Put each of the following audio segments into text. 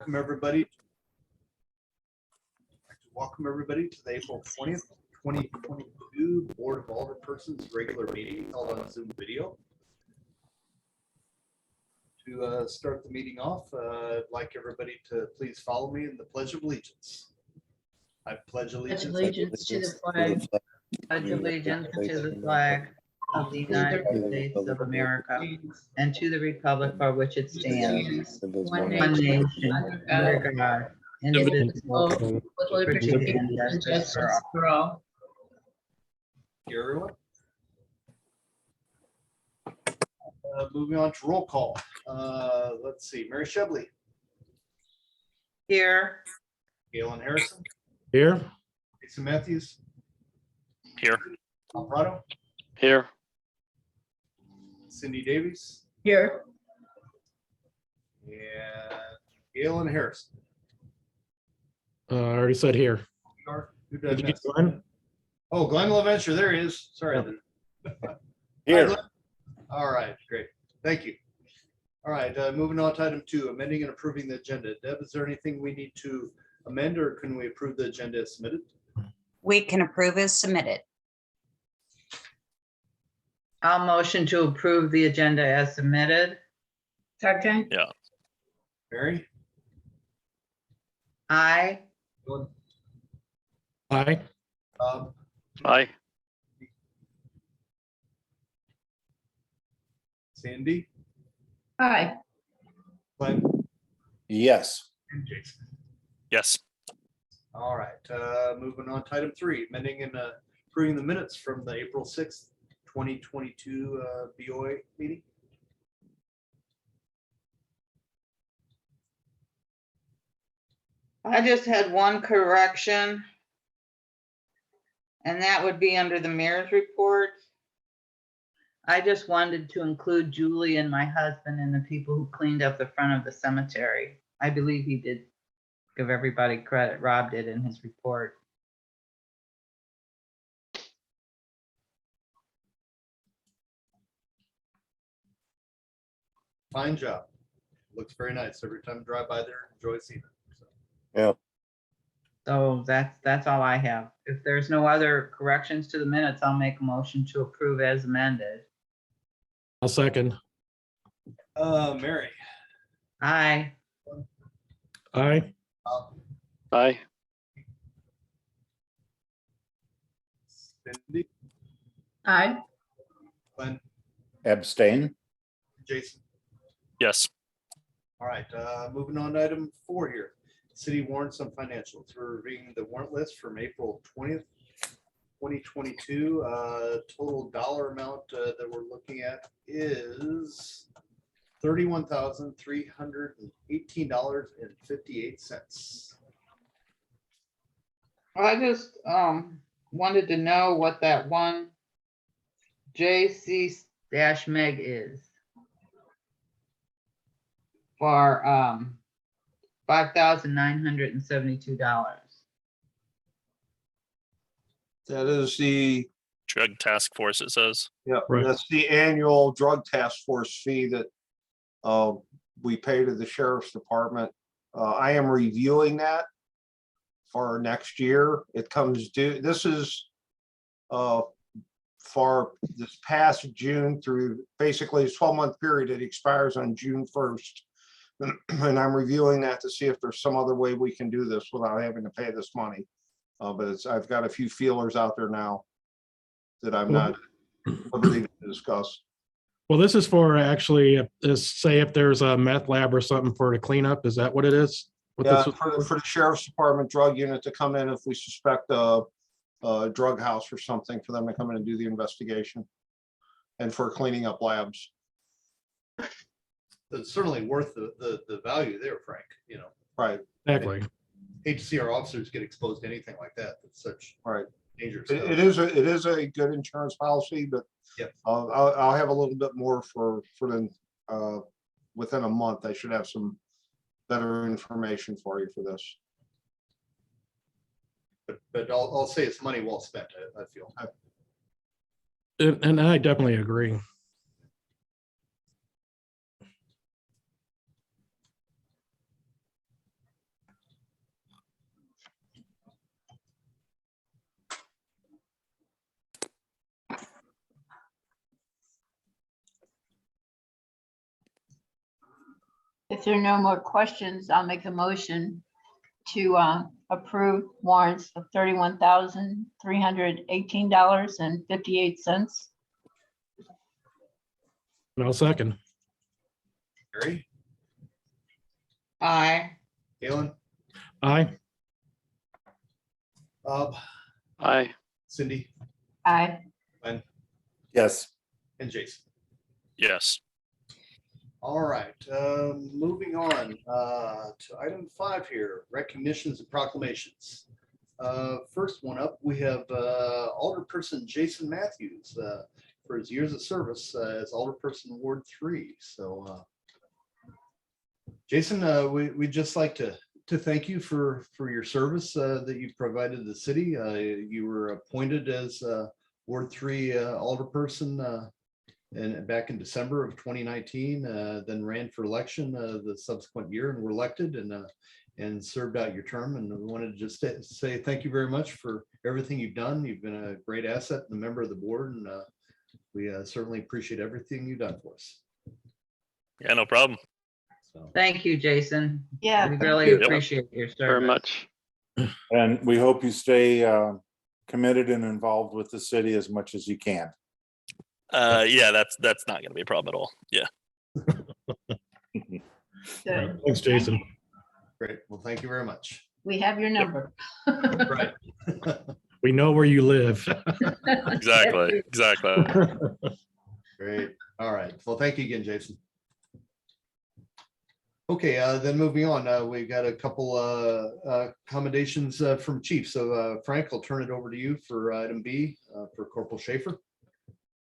Welcome everybody. I'd like to welcome everybody to the April 20th, 2022 Board of Alderpersons regular meeting held on Zoom video. To start the meeting off, I'd like everybody to please follow me in the Pledge of Allegiance. I pledge allegiance to the flag. Pledge allegiance to the flag of the United States of America and to the republic for which it stands, one nation, under God, indivisible, with liberty and justice for all. Thank you, everyone. Moving on to roll call. Let's see, Mary Shebley, Here. Galen Harrison, Here. Lisa Matthews, Here. Alvarado, Here. Cindy Davies, Here. and Galen Harrison. I already said here. Who did I Did you get miss? Glenn? Oh, Glenn LaVenture, there he is. Sorry. Here. Hi, Glenn. All right, great. Thank you. All right, moving on to item 2, amending and approving the agenda. Deb, is there anything we need to amend or can we approve the agenda as submitted? We can approve as submitted. I'll motion to approve the agenda as submitted. Second. Yeah. Mary? Aye. Glenn? Aye. Aye. Sandy? Aye. Glenn? Yes. And Jason? Yes. All right, moving on to item 3, amending and approving the minutes from the April 6th, 2022 BOA meeting. I just had one correction. And that would be under the mayor's report. I just wanted to include Julie and my husband and the people who cleaned up the front of the cemetery. I believe he did give everybody credit. Rob did in his report. Fine job. Looks very nice. Every time I drive by there, enjoy seeing it. So. Yeah. So that's all I have. If there's no other corrections to the minutes, I'll make a motion to approve as amended. I'll second. Mary? Aye. Aye. Aye. Cindy? Aye. Glenn? Abstain. Jason? Yes. All right, moving on to item 4 here. City warrants and financials. We're reviewing the warrant list from April 20th, 2022. Total dollar amount that we're looking at is $31,318.58. I just wanted to know what that one JC-Meg is for $5,972. That is the, Drug task force, it says. yeah, Right. that's the annual drug task force fee that we pay to the sheriff's department. I am reviewing that for next year. It comes due, this is for this past June through basically a 12-month period. It expires on June 1st. And I'm reviewing that to see if there's some other way we can do this without having to pay this money. But I've got a few feelers out there now that I'm not liberty to discuss. Well, this is for actually, say if there's a meth lab or something for the cleanup, is that what it is? What Yeah, this was for the sheriff's department drug unit to come in if we suspect a drug house or something, for them to come in and do the investigation. And for cleaning up labs. It's certainly worth the value there, Frank, you know. Right, Exactly. Hate to see our officers get exposed to anything like that. It's such right. dangerous It stuff. it is a good insurance policy, but Yep. I'll have a little bit more for them within a month. I should have some better information for you for this. But I'll say it's money well spent, I feel. And I definitely agree. If there are no more questions, I'll make a motion to approve warrants of $31,318.58. And I'll second. Gary, Aye. Galen, Aye. Bob, Aye. Cindy, Aye. Yes. and Jason. Yes. All right, moving on to item 5 here, recognitions and proclamations. First one up, we have Alderperson Jason Matthews for his years of service as Alderperson Ward 3. So, Jason, we'd just like to thank you for your service that you've provided the city. You were appointed as Ward 3 Alderperson and back in December of 2019, then ran for election the subsequent year and were elected and served out your term. And we wanted to just say thank you very much for everything you've done. You've been a great asset and a member of the board, and we certainly appreciate everything you've done for us. Yeah, no problem. So, Thank you, Jason. Yeah. We really Yep. appreciate your service. Very much. And we hope you stay committed and involved with the city as much as you can. Yeah, that's not going to be a problem at all. Yeah. Good. Thanks, Jason. great. Well, thank you very much. We have your number. Right. We know where you live. Exactly. Exactly. Great. All right. Well, thank you again, Jason. Okay, then moving on, we got a couple accommodations from Chief. So Frank, I'll turn it over to you for item B for Corporal Schaefer.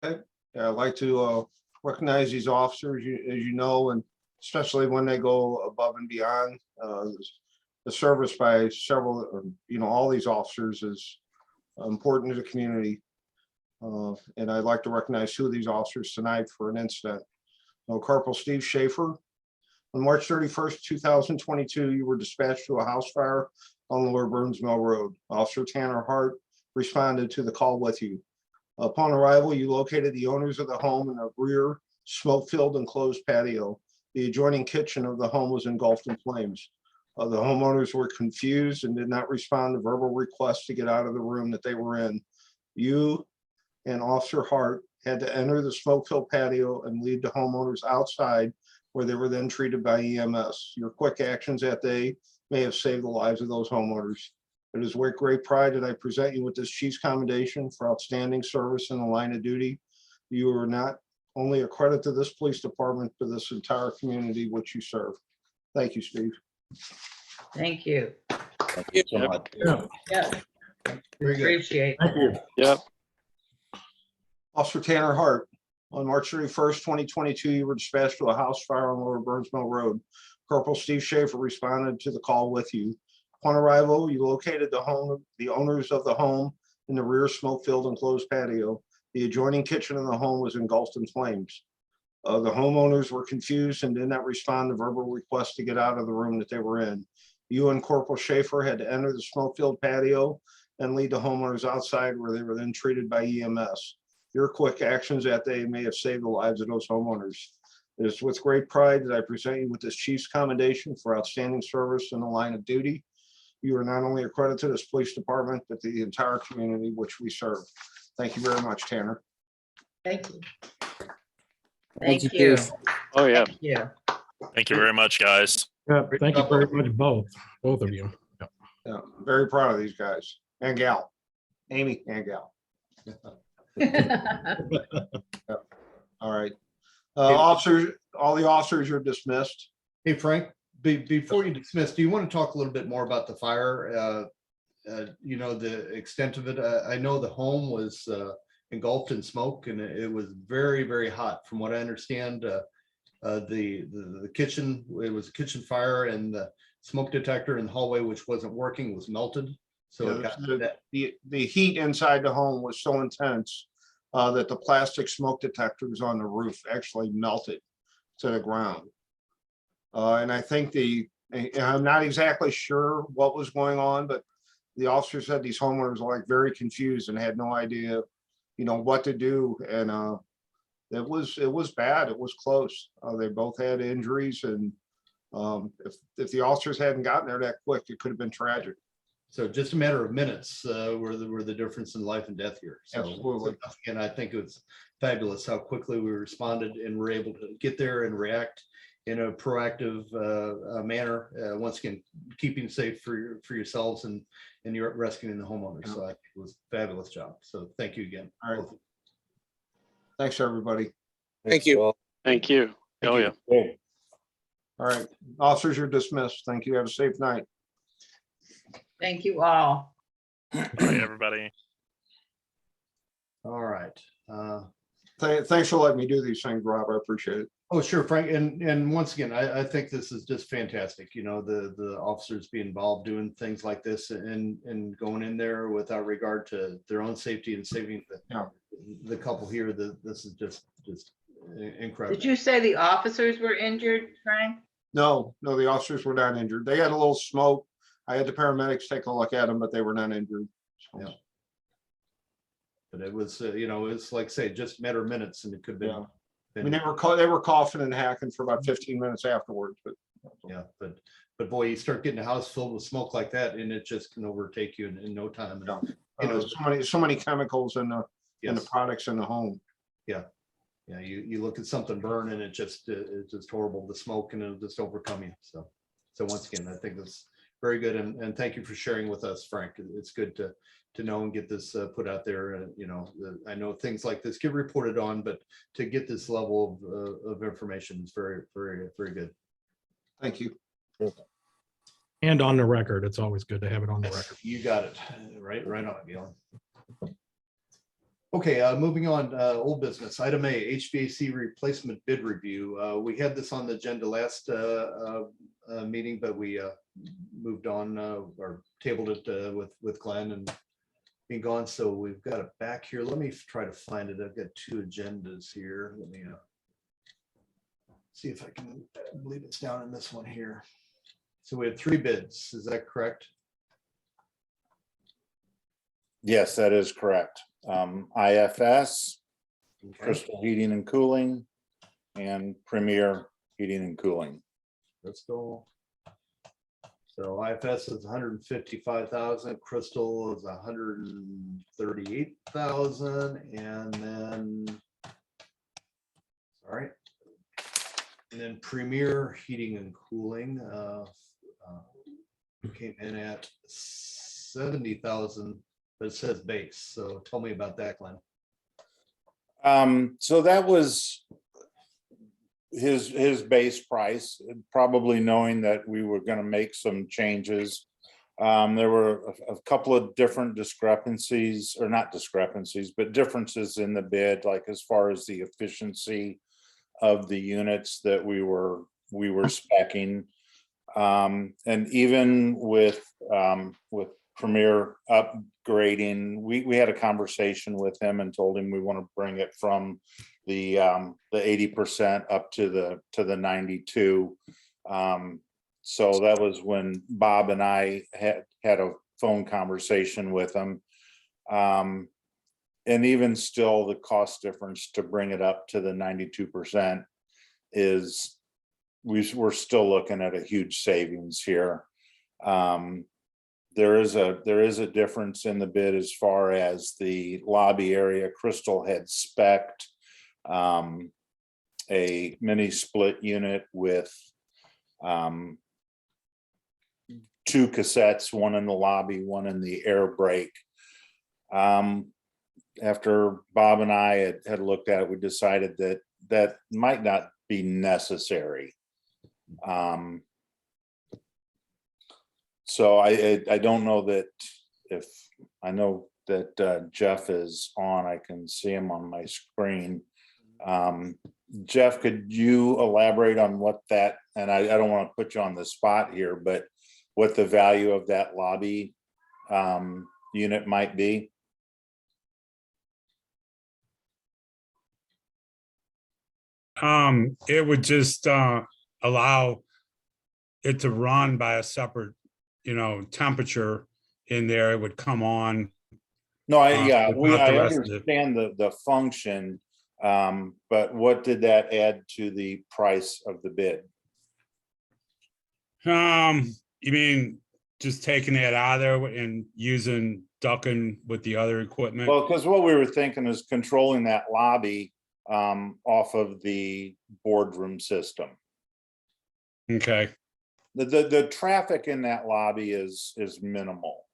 I'd like to recognize these officers, as you know, and especially when they go above and beyond. The service by several, all these officers is important to the community. And I'd like to recognize 2 of these officers tonight for an incident. Corporal Steve Schaefer. On March 31st, 2022, you were dispatched to a house fire on Lower Burns Mill Road. Officer Tanner Hart responded to the call with you. Upon arrival, you located the owners of the home in a rear smoke-filled enclosed patio. The adjoining kitchen of the home was engulfed in flames. The homeowners were confused and did not respond to verbal requests to get out of the room that they were in. You and Officer Hart had to enter the smoke-filled patio and lead the homeowners outside, where they were then treated by EMS. Your quick actions that day may have saved the lives of those homeowners. It is with great pride that I present you with this Chief's Commendation for outstanding service in the line of duty. You are not only a credit to this police department, but this entire community which you serve. Thank you, Steve. Thank you. Thank you so much. Yeah, Yeah, Very good. appreciate thank you. Yep. Officer Tanner Hart, on March 31st, 2022, you were dispatched to a house fire on Lower Burns Mill Road. Corporal Steve Schaefer responded to the call with you. Upon arrival, you located the owners of the home in the rear smoke-filled enclosed patio. The adjoining kitchen in the home was engulfed in flames. The homeowners were confused and did not respond to verbal requests to get out of the room that they were in. You and Corporal Schaefer had to enter the smoke-filled patio and lead the homeowners outside, where they were then treated by EMS. Your quick actions that day may have saved the lives of those homeowners. It is with great pride that I present you with this Chief's Commendation for outstanding service in the line of duty. You are not only a credit to this police department, but the entire community which we serve. Thank you very much, Tanner. Thank you. Thank you. Oh, yeah. Thank you. Thank you very much, guys. Yeah, thank you very much, both of you. Yeah, very proud of these guys and gal, Amy and gal. All right. Officers, all the officers are dismissed. Hey, Frank, before you dismiss, do you want to talk a little bit more about the fire? The extent of it. I know the home was engulfed in smoke, and it was very, very hot. From what I understand, the kitchen, it was a kitchen fire, and the smoke detector in the hallway, which wasn't working, was melted. So it got that. The heat inside the home was so intense that the plastic smoke detectors on the roof actually melted to the ground. And I think I'm not exactly sure what was going on, but the officer said these homeowners were like very confused and had no idea, what to do. And it was bad. It was close. They both had injuries, and If the officers hadn't gotten there that quick, it could have been tragic. So just a matter of minutes were the difference in life and death here. So Absolutely. and I think it was fabulous how quickly we responded and were able to get there and react in a proactive manner. Once again, keeping safe for yourselves and you're rescuing the homeowners. So I think it was a fabulous job. So thank you again. All right. Thanks, everybody. Thank you. Thank you. Oh, yeah. Okay. All right, officers, you're dismissed. Thank you. Have a safe night. Thank you all. All right, everybody. All right. Thanks for letting me do these things, Rob. I appreciate it. Oh, sure, Frank. And once again, I think this is just fantastic. You know, the officers be involved doing things like this and going in there without regard to their own safety and saving the couple here. This is just incredible. Did you say the officers were injured, Frank? No, the officers were not injured. They had a little smoke. I had the paramedics take a look at them, but they were not injured. So, Yeah. But it was, it's like, say, just a matter of minutes and it could have Yeah. been. I mean, they were coughing and hacking for about 15 minutes afterwards, but Yeah, but boy, you start getting a house filled with smoke like that and it just can overtake you in no time. And, so many chemicals in the yes. products in the home. Yeah, you look at something burn and it's just horrible, the smoke, and it'll just overcome you. So once again, I think that's very good. And thank you for sharing with us, Frank. It's good to know and get this put out there. I know things like this get reported on, but to get this level of information is very, very, very good. Thank you. And on the record, it's always good to have it on the record. You got it. Right on, Galen. Okay, moving on, old business. Item A, HVAC replacement bid review. We had this on the agenda last meeting, but we moved on or tabled it with Glenn and being gone. So we've got it back here. Let me try to find it. I've got two agendas here. Let me see if I can believe it's down in this one here. So we have three bids. Is that correct? Yes, that is correct. IFS, Okay. Crystal Heating and Cooling, and Premier Heating and Cooling. Let's go. So IFS is 155,000, Crystal is 138,000, and then, sorry. And then Premier Heating and Cooling came in at 70,000, but it says base. So tell me about that, Glenn. So that was his base price, probably knowing that we were going to make some changes. There were a couple of different discrepancies, or not discrepancies, but differences in the bid, like as far as the efficiency of the units that we were speccing. And even with Premier upgrading, we had a conversation with him and told him we want to bring it from the 80% up to the 92. So that was when Bob and I had a phone conversation with him. And even still, the cost difference to bring it up to the 92% is we're still looking at a huge savings here. There is a difference in the bid as far as the lobby area. Crystal had spec'd a mini split unit with 2 cassettes, one in the lobby, one in the air brake. After Bob and I had looked at it, we decided that might not be necessary. So I don't know that if I know that Jeff is on, I can see him on my screen. Jeff, could you elaborate on what that, and I don't want to put you on the spot here, but what the value of that lobby unit might be? It would just allow it to run by a separate, temperature in there. It would come on. No, I not the rest of it. understand the function, but what did that add to the price of the bid? You mean just taking that out of there and using ducking with the other equipment? Well, because what we were thinking is controlling that lobby off of the boardroom system. Okay, The traffic in that lobby is minimal.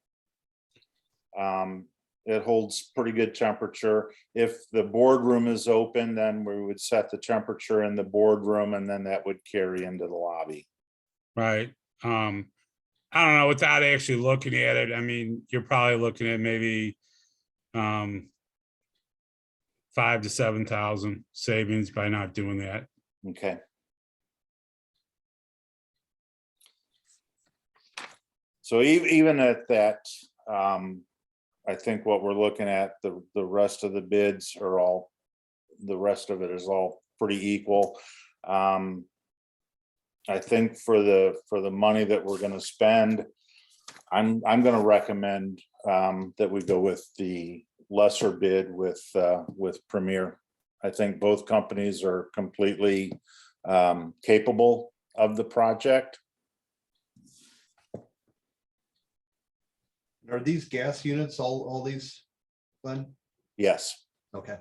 It holds pretty good temperature. If the boardroom is open, then we would set the temperature in the boardroom and then that would carry into the lobby. right. I don't know, without actually looking at it, I mean, you're probably looking at maybe 5,000 to 7,000 savings by not doing that. Okay. So even at that, I think what we're looking at, the rest of the bids are all, the rest of it is all pretty equal. I think for the money that we're gonna spend, I'm gonna recommend that we go with the lesser bid with Premier. I think both companies are completely capable of the project. Are these gas units, all these, Glenn? Yes, Okay.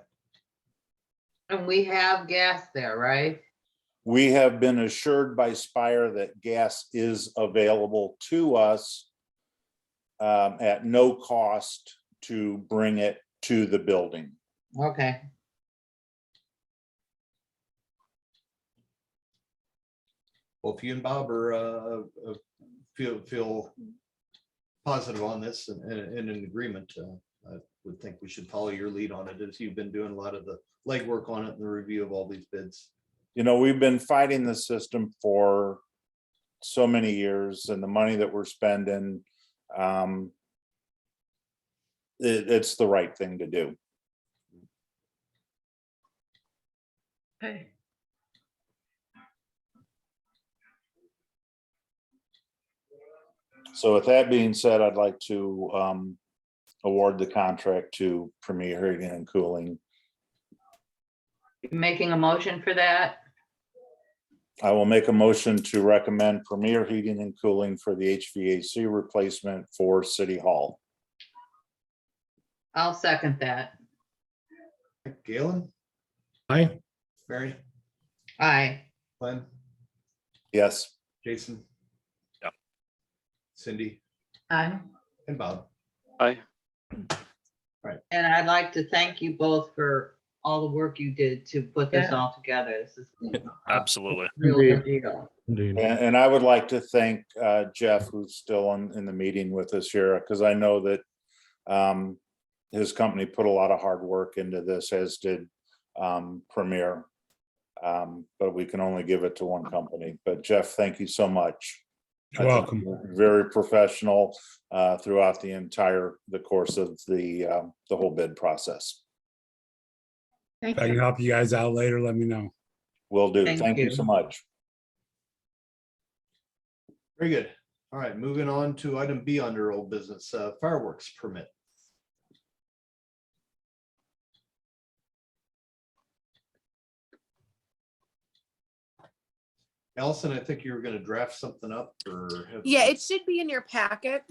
And we have gas there, right? we have been assured by Spire that gas is available to us at no cost to bring it to the building. Okay. Well, if you and Bob are feel positive on this and in agreement, I would think we should follow your lead on it, as you've been doing a lot of the legwork on it and the review of all these bids. You know, we've been fighting the system for so many years, and the money that we're spending, it's the right thing to do. Okay. So with that being said, I'd like to award the contract to Premier Heating and Cooling. Making a motion for that? I will make a motion to recommend Premier Heating and Cooling for the HVAC replacement for City Hall. I'll second that. Galen, Aye. Mary, Aye. Glenn, Yes. Jason? Yeah. Cindy Aye. and Bob. Aye. And I'd like to thank you both for all the work you did to put this all together. This is Absolutely. real good deal. Indeed. And I would like to thank Jeff, who's still in the meeting with us here, because I know that his company put a lot of hard work into this, as did Premier. But we can only give it to one company. But Jeff, thank you so much. You're welcome. Very professional throughout the course of the whole bid process. If I can help you guys out later, let me know. Will do. Thank Thank you you. so much. Very good. All right, moving on to item B under old business, fireworks permit. Allison, I think you were gonna draft something up or. Yeah, it should be in your packet,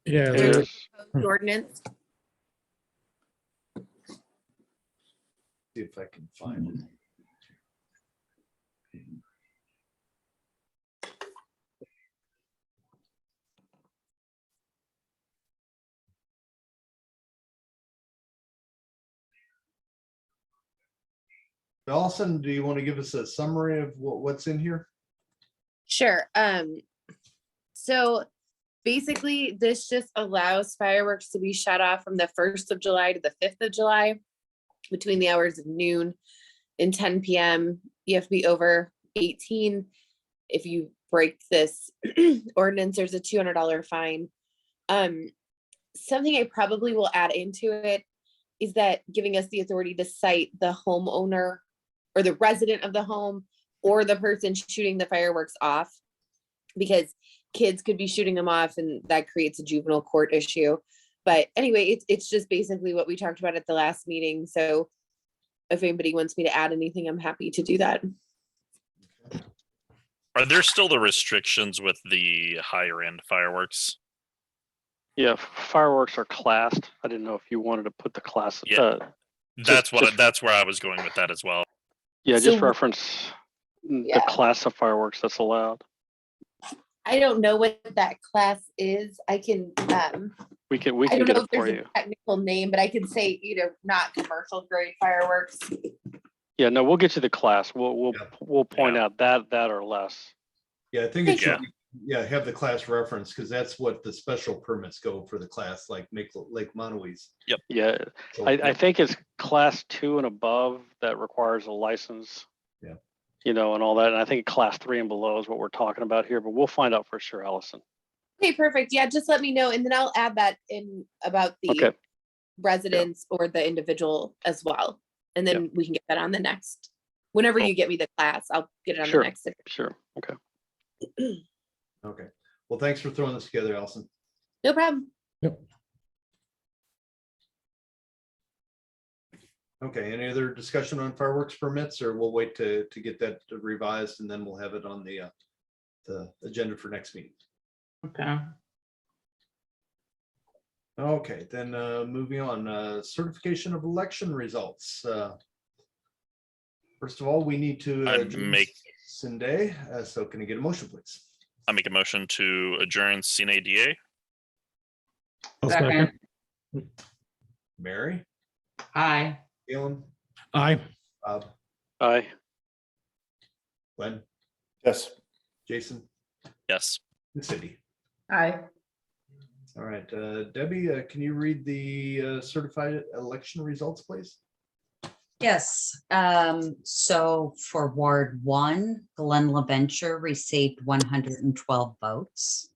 Yeah, There's there- the ordinance. See if I can find it. Allison, do you want to give us a summary of what's in here? Sure. So basically this just allows fireworks to be shut off from the 1st of July to the 5th of July between the hours of noon and 10 p.m. You have to be over 18. If you break this ordinance, there's a $200 fine. Something I probably will add into it is that giving us the authority to cite the homeowner or the resident of the home or the person shooting the fireworks off, because kids could be shooting them off and that creates a juvenile court issue. But anyway, it's just basically what we talked about at the last meeting. So if anybody wants me to add anything, I'm happy to do that. Are there still the restrictions with the higher end fireworks? Yeah, fireworks are classed. I didn't know if you wanted to put the class. Yeah. Just- That's where I was going with that as well. Yeah, So just reference the Yeah. class of fireworks that's allowed. I don't know what that class is. I can, We can I don't get know it if there's for a you. technical name, but I can say, not commercial grade fireworks. Yeah, no, we'll get you the class. Yeah. We'll point out that or less. Yeah, I think it should, Yeah. have the class reference, because that's what the special permits go for the class, like Lake Monowese. Yeah, So, I think it's class 2 and above that requires a license. Yeah. And all that. And I think class 3 and below is what we're talking about here, but we'll find out for sure, Allison. Okay, perfect. Yeah, just let me know, and then I'll add that in about the Okay. residents or the individual as well. And then we can get that on the next, whenever Cool. you get me the class, I'll get it on Sure. the next. Sure. Okay. Okay, well, thanks for throwing this together, Allison. No problem. Okay, any other discussion on fireworks permits, or we'll wait to get that revised and then we'll have it on the agenda for next meeting? Okay. Okay, then moving on, certification of election results. First of all, we need to Cindy, so can I get a motion, please? I make a motion to adjourn CNADA. I'll Second. Mary, Aye. Galen, Aye. Bob, Aye. Glenn, Yes. Jason, Yes. and Cindy. Aye. All right, Debbie, can you read the certified election results, please? Yes, so for Ward 1, Glenn LaVenture received 112 votes.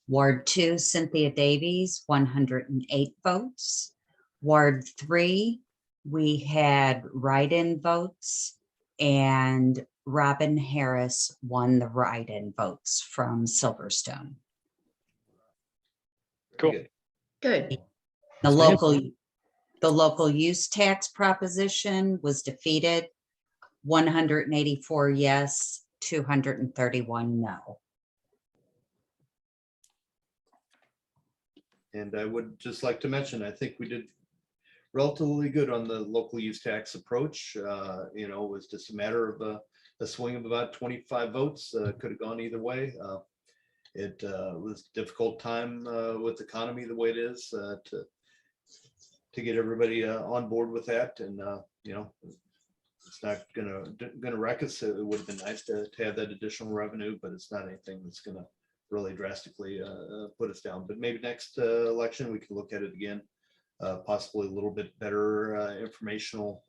Ward 2, Cynthia Davies, 108 votes. Ward 3, we had write-in votes, and Robin Harris won the write-in votes from Silverstone. Cool. Good. Good. The local use tax proposition was defeated, 184 yes, 231 no. And I would just like to mention, I think we did relatively good on the local use tax approach. It was just a matter of a swing of about 25 votes. Could have gone either way. It was a difficult time with the economy the way it is to get everybody on board with that. And it's not gonna wreck us. It would have been nice to have that additional revenue, but it's not anything that's gonna really drastically put us down. But maybe next election we can look at it again, possibly a little bit better informational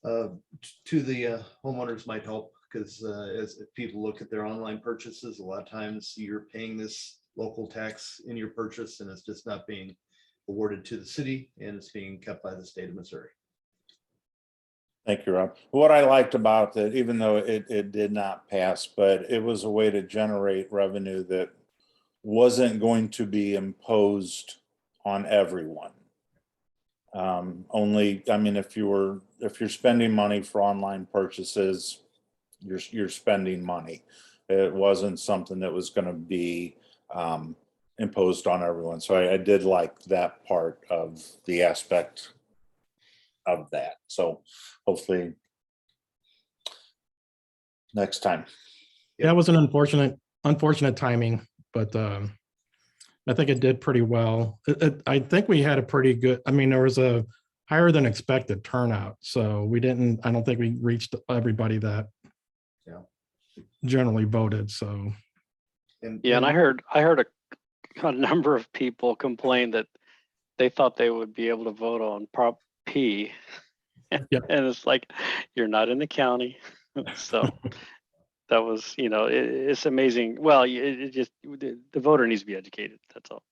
to the homeowners might help, because as people look at their online purchases, a lot of times you're paying this local tax in your purchase and it's just not being awarded to the city, and it's being kept by the state of Missouri. Thank you, Rob. What I liked about that, even though it did not pass, but it was a way to generate revenue that wasn't going to be imposed on everyone. If you're spending money for online purchases, you're spending money. It wasn't something that was going to be imposed on everyone. So I did like that part of the aspect of that. So hopefully next time. That was an unfortunate timing, but I think it did pretty well. I think we had a pretty good, there was a higher than expected turnout. So I don't think we reached everybody that generally voted. So. And I heard a number of people complain that they thought they would be able to vote on Prop P. Yep. And it's like, you're not in the county. So that was, it's amazing. Well, the voter needs to be educated. That's all.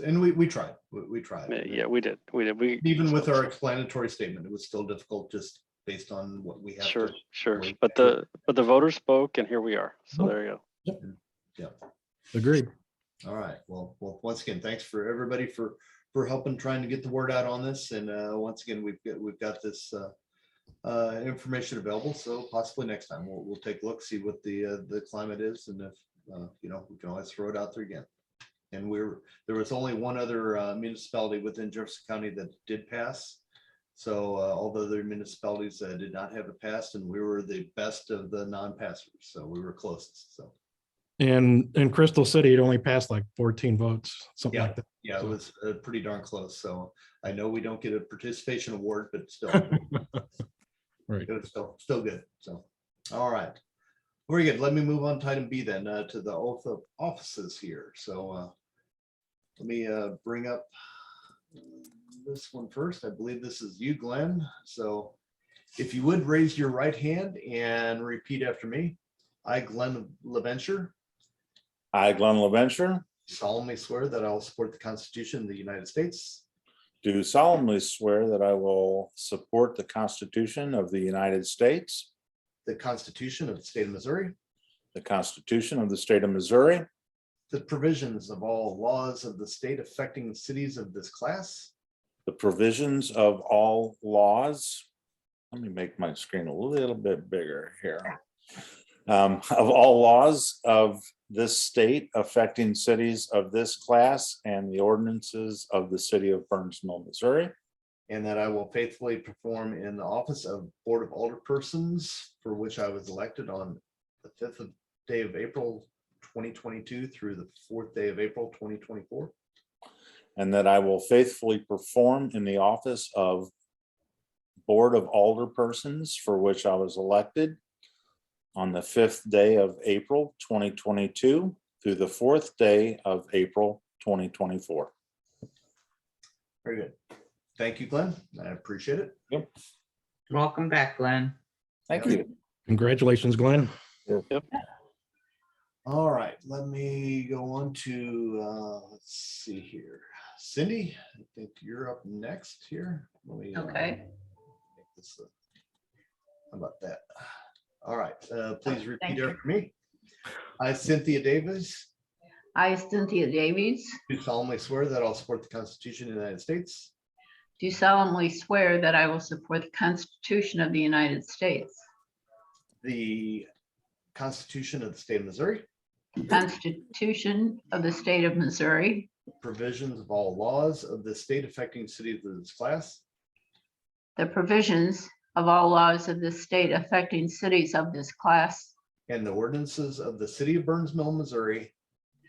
And we tried. We tried. Yeah, we did. Even with our explanatory statement, it was still difficult just based on what we have. Sure. But the voters spoke, and here we are. So there you go. Yep. Agreed. All right. Well, once again, thanks for everybody for helping trying to get the word out on this. And once again, we've got this information available, so possibly next time we'll take a look, see what the climate is, and if, you know, we can always throw it out there again. And there was only one other municipality within Jefferson County that did pass. So all the other municipalities did not have it passed, and we were the best of the non-passers, so we were closest, so. And in Crystal City, it only passed like 14 votes, something like that. Yeah, it So- was pretty darn close, so I know we don't get a participation award, but still. Right. It was still good, so, all right. Very good, let me move on to item B then, to the oath of offices here, so let me bring up this one first. I believe this is you, Glenn, so if you would raise your right hand and repeat after me. I, Glenn LaVenture, I, Glenn LaVenture, solemnly swear that I will support the Constitution of the United States, do solemnly swear that I will support the Constitution of the United States, the Constitution of the State of Missouri, the Constitution of the State of Missouri, the provisions of all laws of the state affecting cities of this class, the provisions of all laws. Let me make my screen a little bit bigger here. Of all laws of this state affecting cities of this class and the ordinances of the city of Burns Mill, Missouri. and that I will faithfully perform in the office of Board of Alderpersons, for which I was elected on the 5th day of April, 2022 through the 4th day of April, 2024. And that I will faithfully perform in the office of Board of Alderpersons, for which I was elected on the 5th day of April, 2022 through the 4th day of April, 2024. Very good. Thank you, Glenn. I appreciate it. Yep. Welcome back, Glenn. Thank you. Congratulations, Glenn. All right, let me go on to, let's see here. Cindy, I think you're up next here. Let me, Okay. make this, how about that? All right, please repeat Thank you. after me. I, Cynthia Davis, I, Cynthia Davies, do solemnly swear that I'll support the Constitution of the United States, do solemnly swear that I will support the Constitution of the United States, the Constitution of the State of Missouri, the Constitution of the State of Missouri, provisions of all laws of the state affecting cities of this class, the provisions of all laws of the state affecting cities of this class, and the ordinances of the city of Burns Mill, Missouri,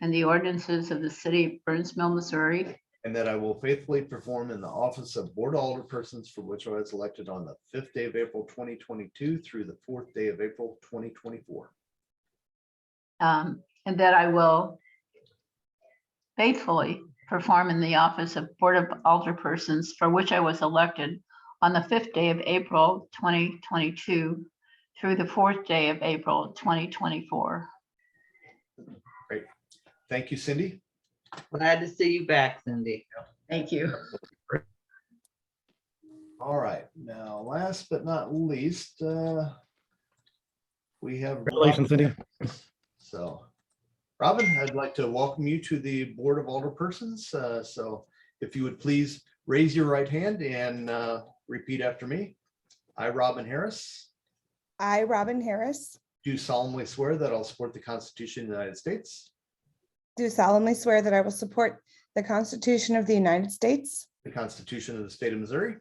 and the ordinances of the city of Burns Mill, Missouri, and that I will faithfully perform in the office of Board of Alderpersons, for which I was elected on the 5th day of April, 2022 through the 4th day of April, 2024. and that I will faithfully perform in the office of Board of Alderpersons, for which I was elected on the 5th day of April, 2022 through the 4th day of April, 2024. Great. Thank you, Cindy. Glad to see you back, Cindy. Thank you. All right, now, last but not least, we have. Congratulations, Cindy. So, Robin, I'd like to welcome you to the Board of Alderpersons. So if you would please raise your right hand and repeat after me. I, Robin Harris, I, Robin Harris, do solemnly swear that I'll support the Constitution of the United States, do solemnly swear that I will support the Constitution of the United States, the Constitution of the State of Missouri,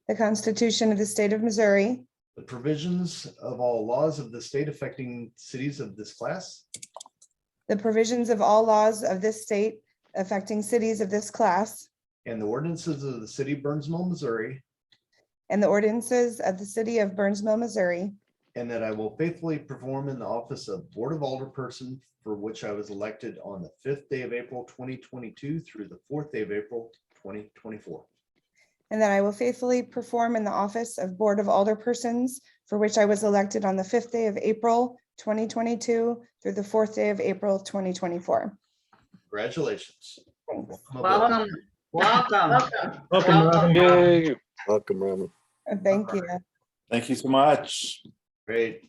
the Constitution of the State of Missouri, the provisions of all laws of the state affecting cities of this class, the provisions of all laws of this state affecting cities of this class, and the ordinances of the city of Burns Mill, Missouri, and the ordinances of the city of Burns Mill, Missouri, and that I will faithfully perform in the office of Board of Alderperson, for which I was elected on the 5th day of April, 2022 through the 4th day of April, 2024. and that I will faithfully perform in the office of Board of Alderpersons, for which I was elected on the 5th day of April, 2022 through the 4th day of April, 2024. Congratulations. Thanks. Welcome, welcome. Welcome, Robin. Yay. Welcome, Robin. Thank you. Thank you so much. Great.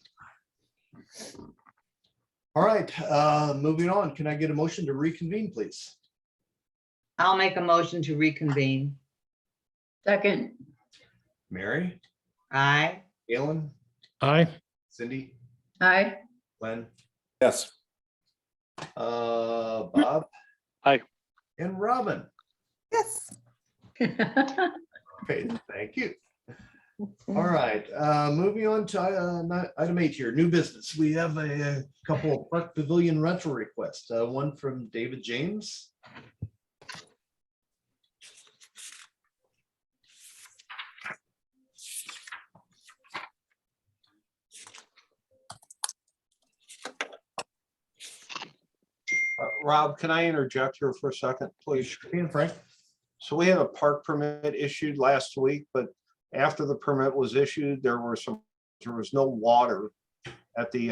All right, moving on. Can I get a motion to reconvene, please? I'll make a motion to reconvene. Second, Mary, Aye. Galen, Aye. Cindy, Aye. Glenn, Yes. Bob. Aye. And Robin. Yes. Okay, thank you. All right, moving on to item 8 here, new business. We have a couple of park pavilion rental requests. One from David James. Rob, can I interject here for a second, please? And Frank. So we had a park permit issued last week, but after the permit was issued, there was no water at the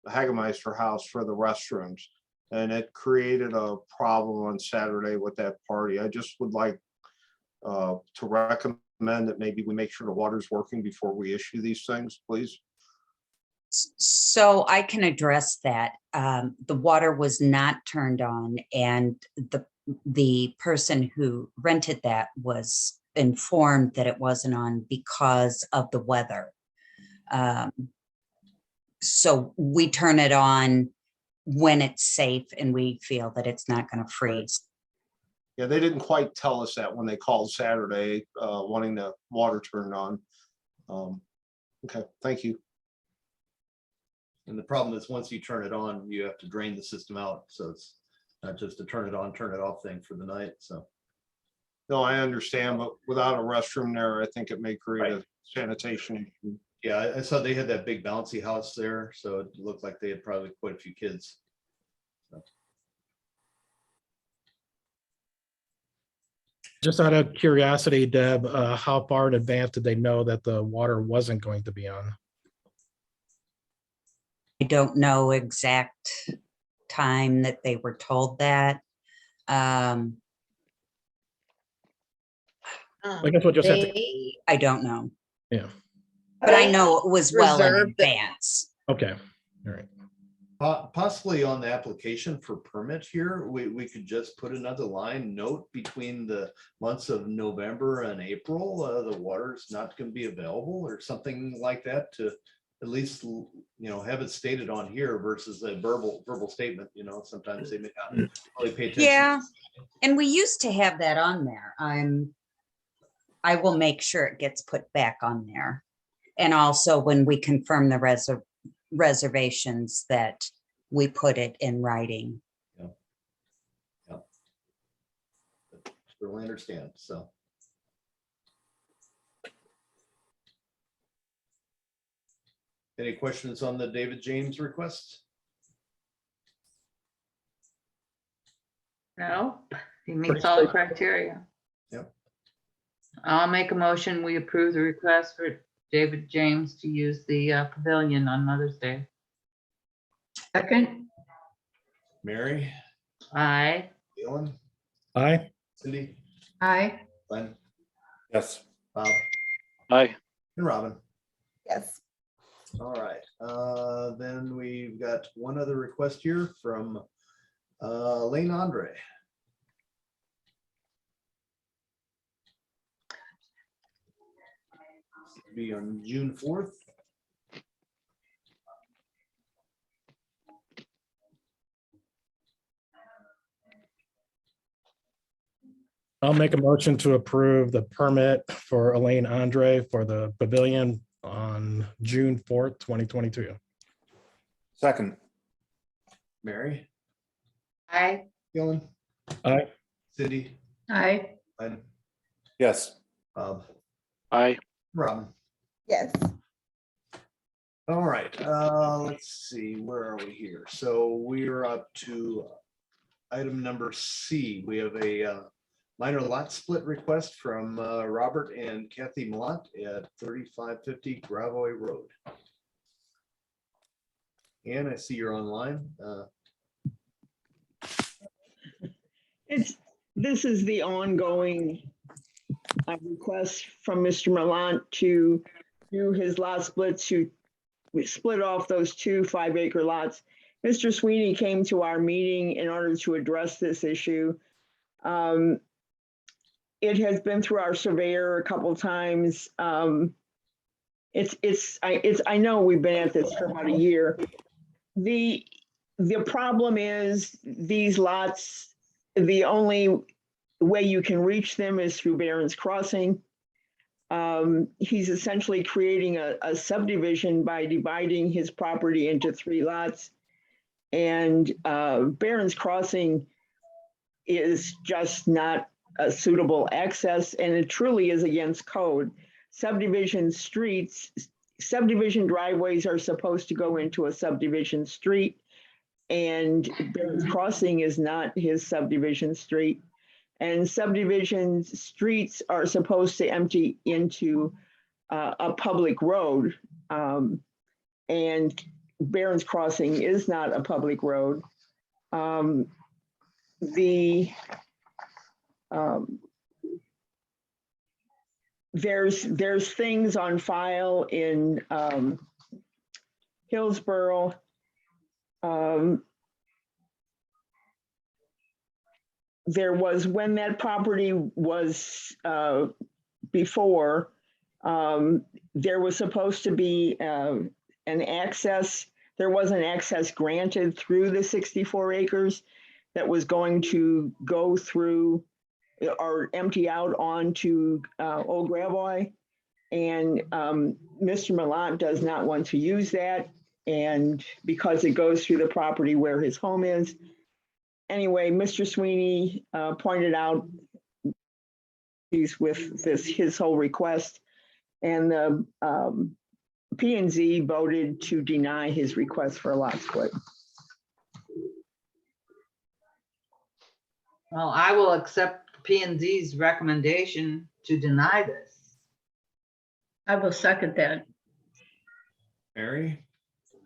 Hagemeister house for the restrooms. And it created a problem on Saturday with that party. I just would like to recommend that maybe we make sure the water's working before we issue these things, please. So I can address that. The water was not turned on, and the person who rented that was informed that it wasn't on because of the weather. So we turn it on when it's safe and we feel that it's not going to freeze. Yeah, they didn't quite tell us that when they called Saturday, wanting the water turned on. Okay, thank you. And the problem is once you turn it on, you have to drain the system out. So it's not just a turn it on, turn it off thing for the night. So. No, I understand, but without a restroom there, I think it may create a sanitation issue. Yeah, I saw they had that big bouncy house there. So it looked like they had probably quite a few kids. So. Just out of curiosity, Deb, how far in advance did they know that the water wasn't going to be on? I don't know exact time that they were told that. I guess we'll just have to. I don't know. Yeah. But I know it was well in Reserve the- advance. Okay. All right. Possibly on the application for permit here, we could just put another line note between the months of November and April, the water's not going to be available or something like that to at least, have it stated on here versus a verbal statement, sometimes they may not really pay attention. Yeah, and we used to have that on there. I will make sure it gets put back on there. And also when we confirm the reservations that we put it in writing. Yeah. Really understand, so. Any questions on the David James request? No, he meets all the criteria. Yep. I'll make a motion. We approve the request for David James to use the pavilion on Mother's Day. Second. Mary, Aye. Galen, Aye. Cindy, Aye. Glenn, Yes. Bob, Aye. and Robin. Yes. All right, then we've got one other request here from Lane Andre. Be on June 4th. I'll make a motion to approve the permit for Elaine Andre for the pavilion on June 4th, 2022. Second. Mary, Aye. Gillen, Aye. Cindy, Aye. Glenn, Yes. Bob, Aye. Robin. Yes. All right, let's see, where are we here? So we're up to item number C. We have a minor lot split request from Robert and Kathy Millant at 3550 Gravoy Road. And I see you're online. This is the ongoing request from Mr. Millant to do his lot splits. We split off those 2 5-acre lots. Mr. Sweeney came to our meeting in order to address this issue. It has been through our surveyor a couple times. I know we've been at this for about a year. The problem is these lots, the only way you can reach them is through Barron's Crossing. He's essentially creating a subdivision by dividing his property into 3 lots. And Barron's Crossing is just not a suitable access, and it truly is against code. Subdivision driveways are supposed to go into a subdivision street, and Barron's Crossing is not his subdivision street. And subdivision streets are supposed to empty into a public road. And Barron's Crossing is not a public road. There's things on file in Hillsborough. There was, when that property was before, there was supposed to be an access. There was an access granted through the 64 acres that was going to go through or empty out onto Old Gravois. And Mr. Millant does not want to use that, and because it goes through the property where his home is. Anyway, Mr. Sweeney pointed out he's with his whole request, and the P&Z voted to deny his request for a lot split. Well, I will accept P&Z's recommendation to deny this. I will second that. Mary,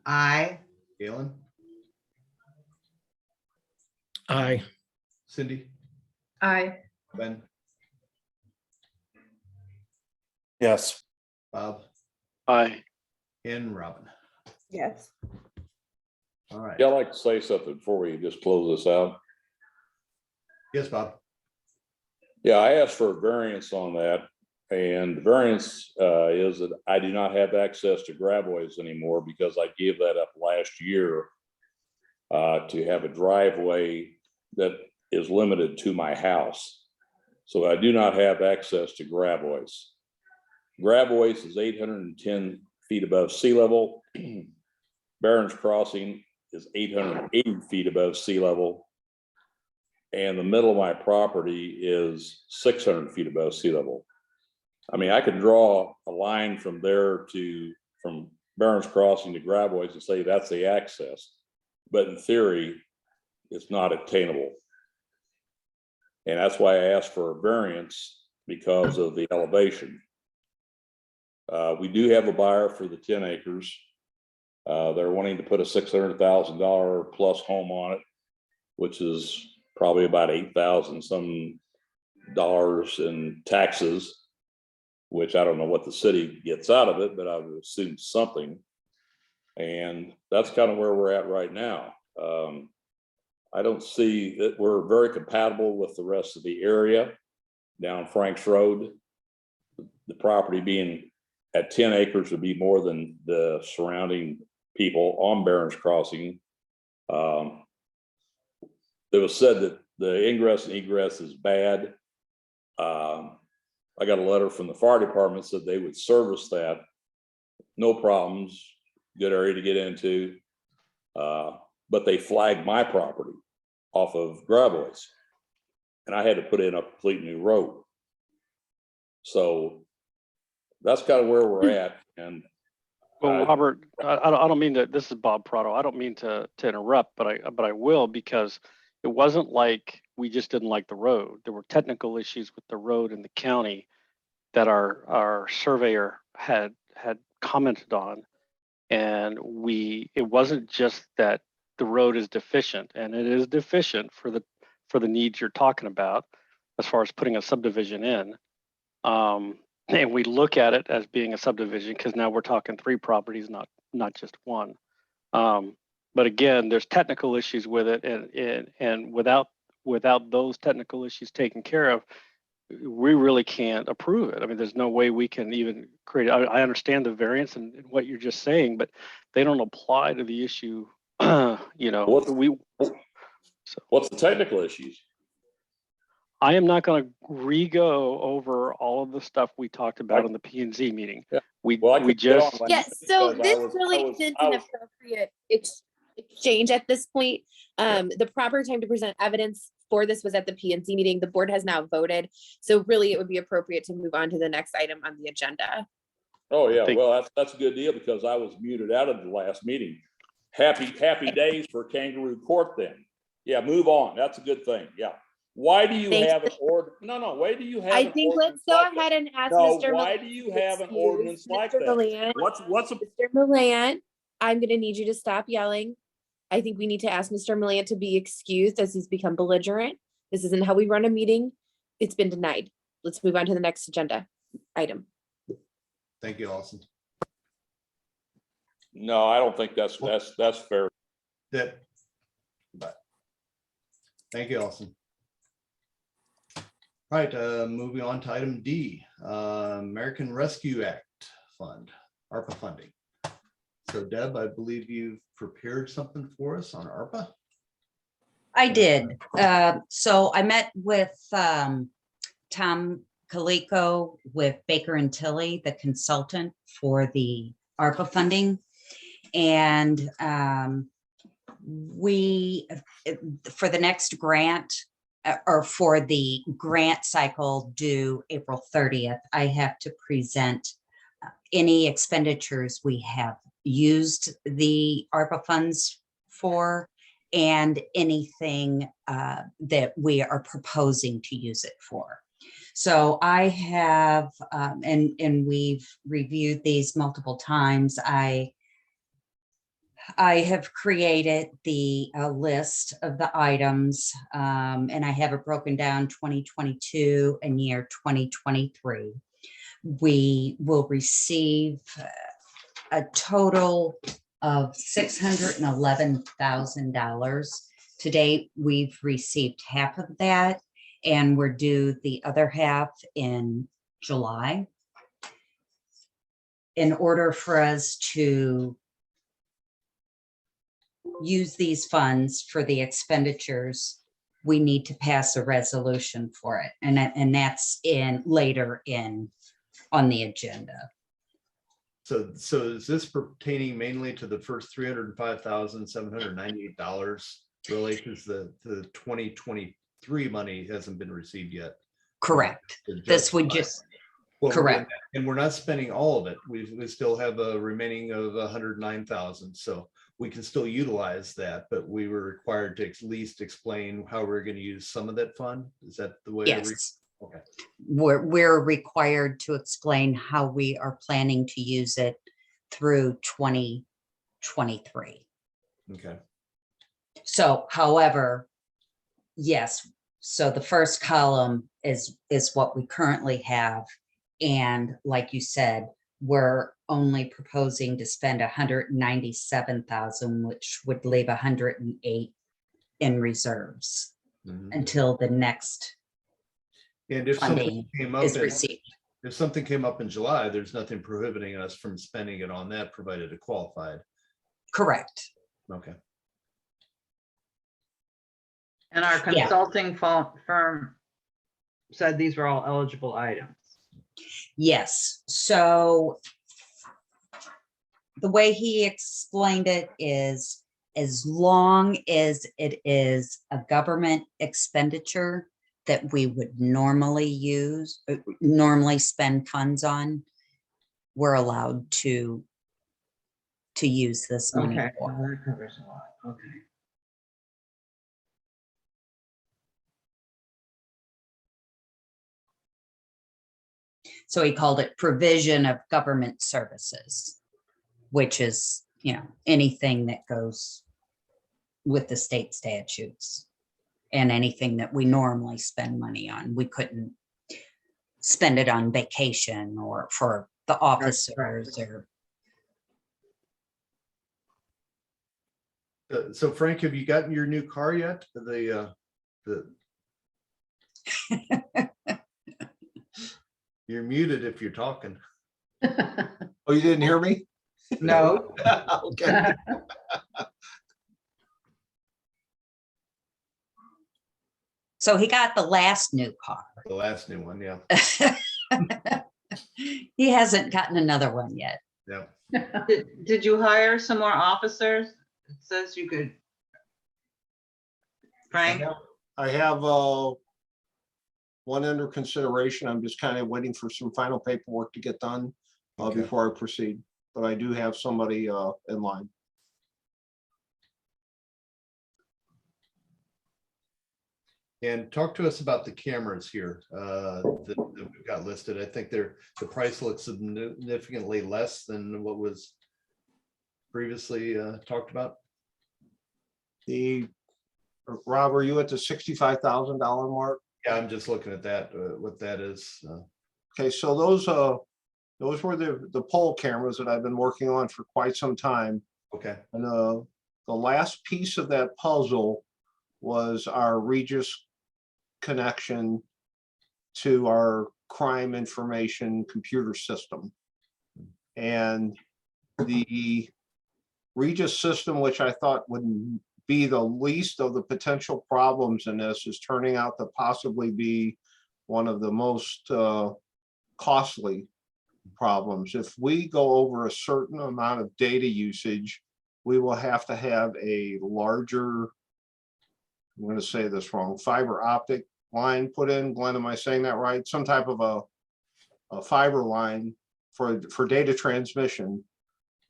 Aye. Galen, Aye. Cindy, Aye. Ben, Yes. Bob, Aye. and Robin. Yes. All right. Yeah, I'd like to say something before we just close this out. Yes, Bob. Yeah, I asked for a variance on that, and the variance is that I do not have access to gravoids anymore because I gave that up last year to have a driveway that is limited to my house. So I do not have access to gravoids. Gravoids is 810 feet above sea level. Barron's Crossing is 880 feet above sea level. And the middle of my property is 600 feet above sea level. I mean, I could draw a line from there from Barron's Crossing to Gravois and say that's the access, but in theory, it's not attainable. And that's why I asked for a variance, because of the elevation. We do have a buyer for the 10 acres. They're wanting to put a $600,000 plus home on it, which is probably about $8,000 some dollars in taxes, which I don't know what the city gets out of it, but I would assume something. And that's kind of where we're at right now. I don't see that we're very compatible with the rest of the area down Franks Road. The property being at 10 acres would be more than the surrounding people on Barron's Crossing. It was said that the ingress and egress is bad. I got a letter from the fire department said they would service that. No problems, good area to get into. But they flagged my property off of Gravois, and I had to put in a complete new road. So that's kind of where we're at. And Well, Robert, I don't mean to, this is Bob Prado. I don't mean to interrupt, but I will, because it wasn't like we just didn't like the road. There were technical issues with the road in the county that our surveyor had commented on. And it wasn't just that the road is deficient, and it is deficient for the needs you're talking about as far as putting a subdivision in. And we look at it as being a subdivision because now we're talking 3 properties, not just one. But again, there's technical issues with it, and without those technical issues taken care of, we really can't approve it. I mean, there's no way we can even create, I understand the variance and what you're just saying, but they don't apply to the issue, you know, What's the technical issues? I am not going to re-go over all of the stuff we talked about in the P and Z meeting. Yeah. We Well, I we could get just on Yes, so because this really isn't an appropriate exchange at this point. The proper time to present evidence for this was at the PNC meeting. The board has now voted. So really it would be appropriate to move on to the next item on the agenda. Oh, yeah, well, that's a good deal because I was muted out of the last meeting. Happy days for kangaroo court then. Yeah, move on. That's a good thing. Yeah. Why do you have an order? No, why do you have? I think let's go ahead and ask Mr. Why do you have an ordinance like that? What's a Mr. Millant, I'm gonna need you to stop yelling. I think we need to ask Mr. Millant to be excused as he's become belligerent. This isn't how we run a meeting. It's been denied. Let's move on to the next agenda item. Thank you, Allison. No, I don't think that's fair. But thank you, Allison. All right, moving on to item D, American Rescue Act Fund, ARPA funding. So Deb, I believe you've prepared something for us on ARPA. I did. So I met with Tom Calico with Baker and Tilly, the consultant for the ARPA funding. And we, for the next grant, or for the grant cycle due April 30th, I have to present any expenditures we have used the ARPA funds for and anything that we are proposing to use it for. So I have, and we've reviewed these multiple times, I have created the list of the items, and I have it broken down 2022 and year 2023. We will receive a total of $611,000. To date, we've received half of that, and we're due the other half in July. In order for us to use these funds for the expenditures, we need to pass a resolution for it. And that's later on the agenda. So is this pertaining mainly to the first $305,798 really, because the 2023 money hasn't been received yet? Correct. This would just, correct. And we're not spending all of it. We still have a remaining of 109,000. So we can still utilize that, but we were required to at least explain how we're going to use some of that fund. Is that the way? Yes. Okay. We're required to explain how we are planning to use it through 2023. Okay. So, however, yes. So the first column is what we currently have. And like you said, we're only proposing to spend 197,000, which would leave 108 in reserves until the next and if funding is received. If something came up in July, there's nothing prohibiting us from spending it on that, provided it qualified. Correct. Okay. And our consulting firm said these were all eligible items. Yes. So the way he explained it is, as long as it is a government expenditure that we would normally spend funds on, we're allowed to use this money. Okay, for. well, that covers a lot. Okay. So he called it provision of government services, which is, anything that goes with the state statutes and anything that we normally spend money on. We couldn't spend it on vacation or for the officers or. So Frank, have you gotten your new car yet? You're muted if you're talking. Oh, you didn't hear me? No. Okay. So he got the last new car. The last new one, yeah. He hasn't gotten another one yet. Yeah. Did you hire some more officers? It says you could. Frank? I have one under consideration. I'm just kind of waiting for some final paperwork to get done Okay. before I proceed. But I do have somebody in line. And talk to us about the cameras here that we've got listed. I think the price looks significantly less than what was previously talked about. Rob, are you at the $65,000 mark? Yeah, I'm just looking at that, what that is. Okay, so those were the pole cameras that I've been working on for quite some time. Okay. And the last piece of that puzzle was our Regis connection to our crime information computer system. And the Regis system, which I thought would be the least of the potential problems in this, is turning out to possibly be one of the most costly problems. If we go over a certain amount of data usage, we will have to have a larger, I'm going to say this wrong, fiber optic line put in. Glenn, am I saying that right? Some type of a fiber line for data transmission.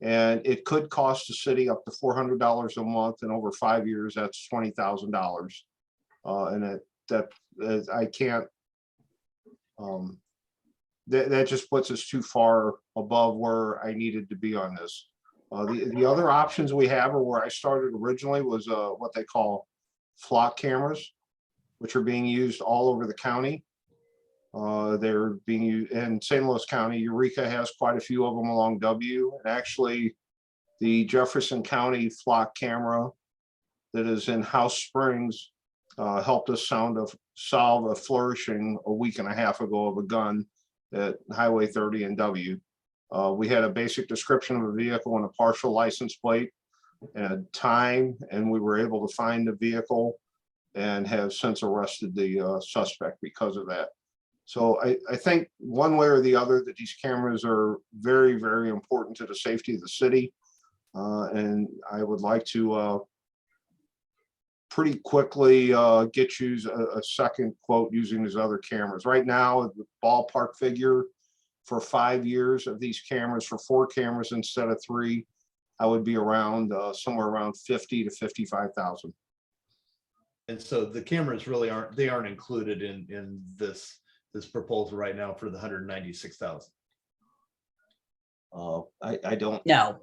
And it could cost the city up to $400 a month, and over 5 years, that's $20,000. And that I can't, that just puts us too far above where I needed to be on this. The other options we have, or where I started originally, was what they call flock cameras, which are being used all over the county. They're being used in St. Louis County. Eureka has quite a few of them along W. And actually, the Jefferson County flock camera that is in House Springs helped us solve a flourishing a week and a half ago of a gun at Highway 30 and W. We had a basic description of a vehicle and a partial license plate and time, and we were able to find the vehicle and have since arrested the suspect because of that. So I think one way or the other that these cameras are very, very important to the safety of the city. And I would like to pretty quickly get you a second quote using these other cameras. Right now, the ballpark figure for 5 years of these cameras, for 4 cameras instead of 3, I would be around somewhere around 50 to 55,000. And so the cameras really aren't included in this proposal right now for the 196,000. I don't. No,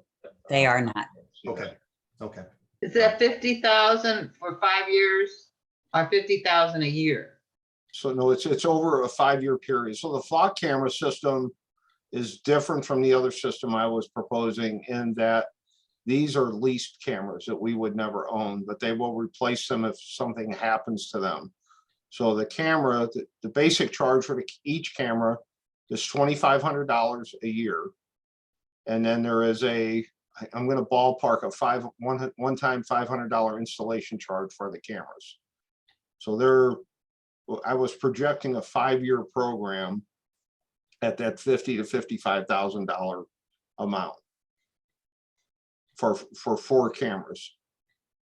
they are not. Okay. Okay. Is that 50,000 for 5 years or 50,000 a year? So no, it's over a 5-year period. So the flock camera system is different from the other system I was proposing in that these are leased cameras that we would never own, but they will replace them if something happens to them. So the camera, the basic charge for each camera is $2,500 a year. And then there is I'm going to ballpark a one-time $500 installation charge for the cameras. So I was projecting a 5-year program at that $50,000 to $55,000 amount for 4 cameras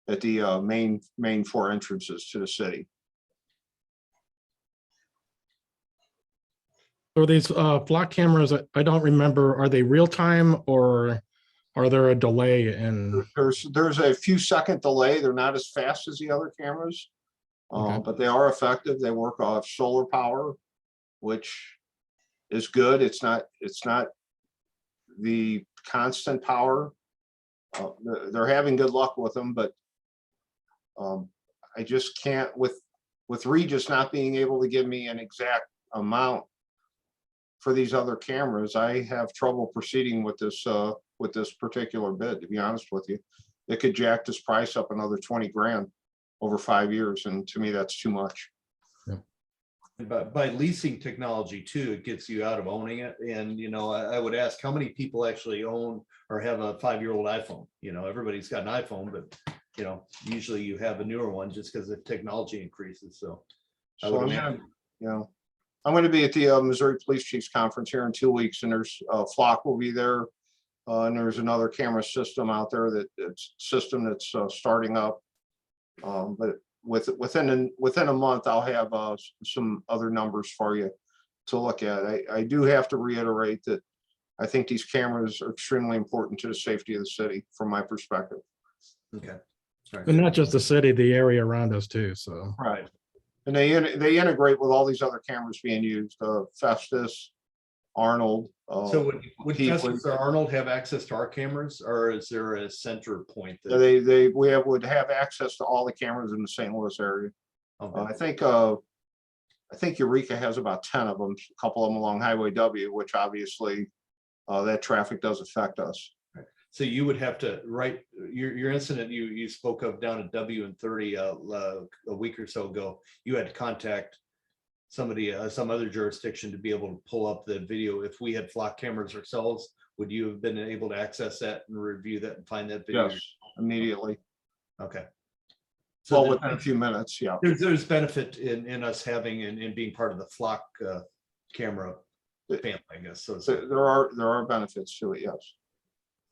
at the main 4 entrances to the city. So these flock cameras, I don't remember, are they real time or are there a delay in? There's a few second delay. They're not as fast as the other cameras, but they are effective. They work off solar power, which is good. It's not the constant power. They're having good luck with them, but I just can't, with Regis not being able to give me an exact amount for these other cameras, I have trouble proceeding with this particular bid, to be honest with you. It could jack this price up another 20 grand over 5 years, and to me that's too much. Yeah. But by leasing technology too, it gets you out of owning it. And, you know, I would ask, how many people actually own or have a 5-year-old iPhone? You know, everybody's got an iPhone, but, you know, usually you have a newer one just because the technology increases. So I So would I'm imagine. gonna, you know, I'm gonna be at the Missouri Police Chiefs Conference here in 2 weeks, and there's Flock will be there. And there's another camera system out there that's starting up. But within a month, I'll have some other numbers for you to look at. I do have to reiterate that I think these cameras are extremely important to the safety of the city, from my perspective. Okay. And not just the city, the area around us too, so. Right. And they integrate with all these other cameras being used, Festus, Arnold. So would Keith, Festus or Arnold have access to our cameras, or is there a center point? That, we would have access to all the cameras in the St. Louis area. okay. I think Eureka has about 10 of them, a couple of them along Highway W, which obviously that traffic does affect us. So you would have to write your incident you spoke of down at W and 30 a week or so ago. You had to contact somebody, some other jurisdiction, to be able to pull up the video. If we had flock cameras ourselves, would you have been able to access that and review that and find that video? Yes, immediately. Okay. So So within a few minutes, yeah. There's benefit in us having and being part of the flock camera family, I guess. So There are benefits to it, yes.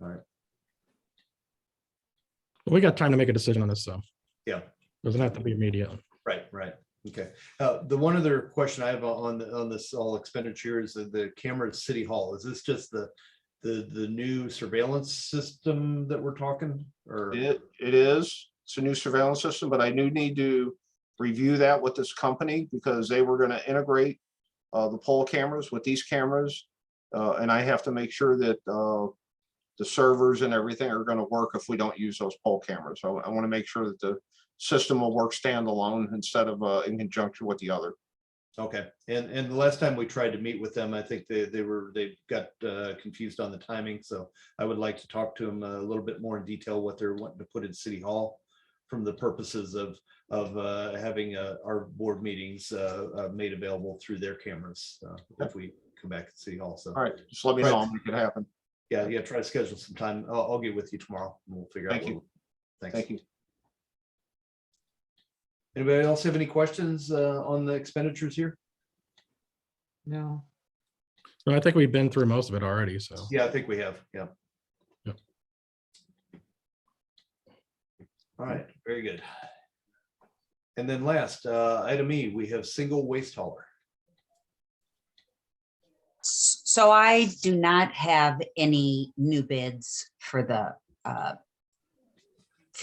all right. We got time to make a decision on this, so. Yeah. Doesn't have to be immediate. Right. Okay. The one other question I have on this all expenditure is the camera at City Hall. Is this just the new surveillance system that we're talking, or? It is. It's a new surveillance system, but I do need to review that with this company, because they were going to integrate the pole cameras with these cameras. And I have to make sure that the servers and everything are going to work if we don't use those pole cameras. So I want to make sure that the system will work standalone instead of in conjunction with the other. Okay. And the last time we tried to meet with them, I think they got confused on the timing. So I would like to talk to them a little bit more in detail what they're wanting to put in City Hall, from the purposes of having our board meetings made available through their cameras if we come back to City Hall. So all right, just let me know when it can happen. Yeah, try to schedule some time. I'll get with you tomorrow and we'll figure out. Thank you. Thanks. Thank you. Anybody else have any questions on the expenditures here? No. No, I think we've been through most of it already, so. Yeah, I think we have. Yeah. Yep. All right, very good. And then last, item E, we have single waste hauler. So I do not have any new bids for the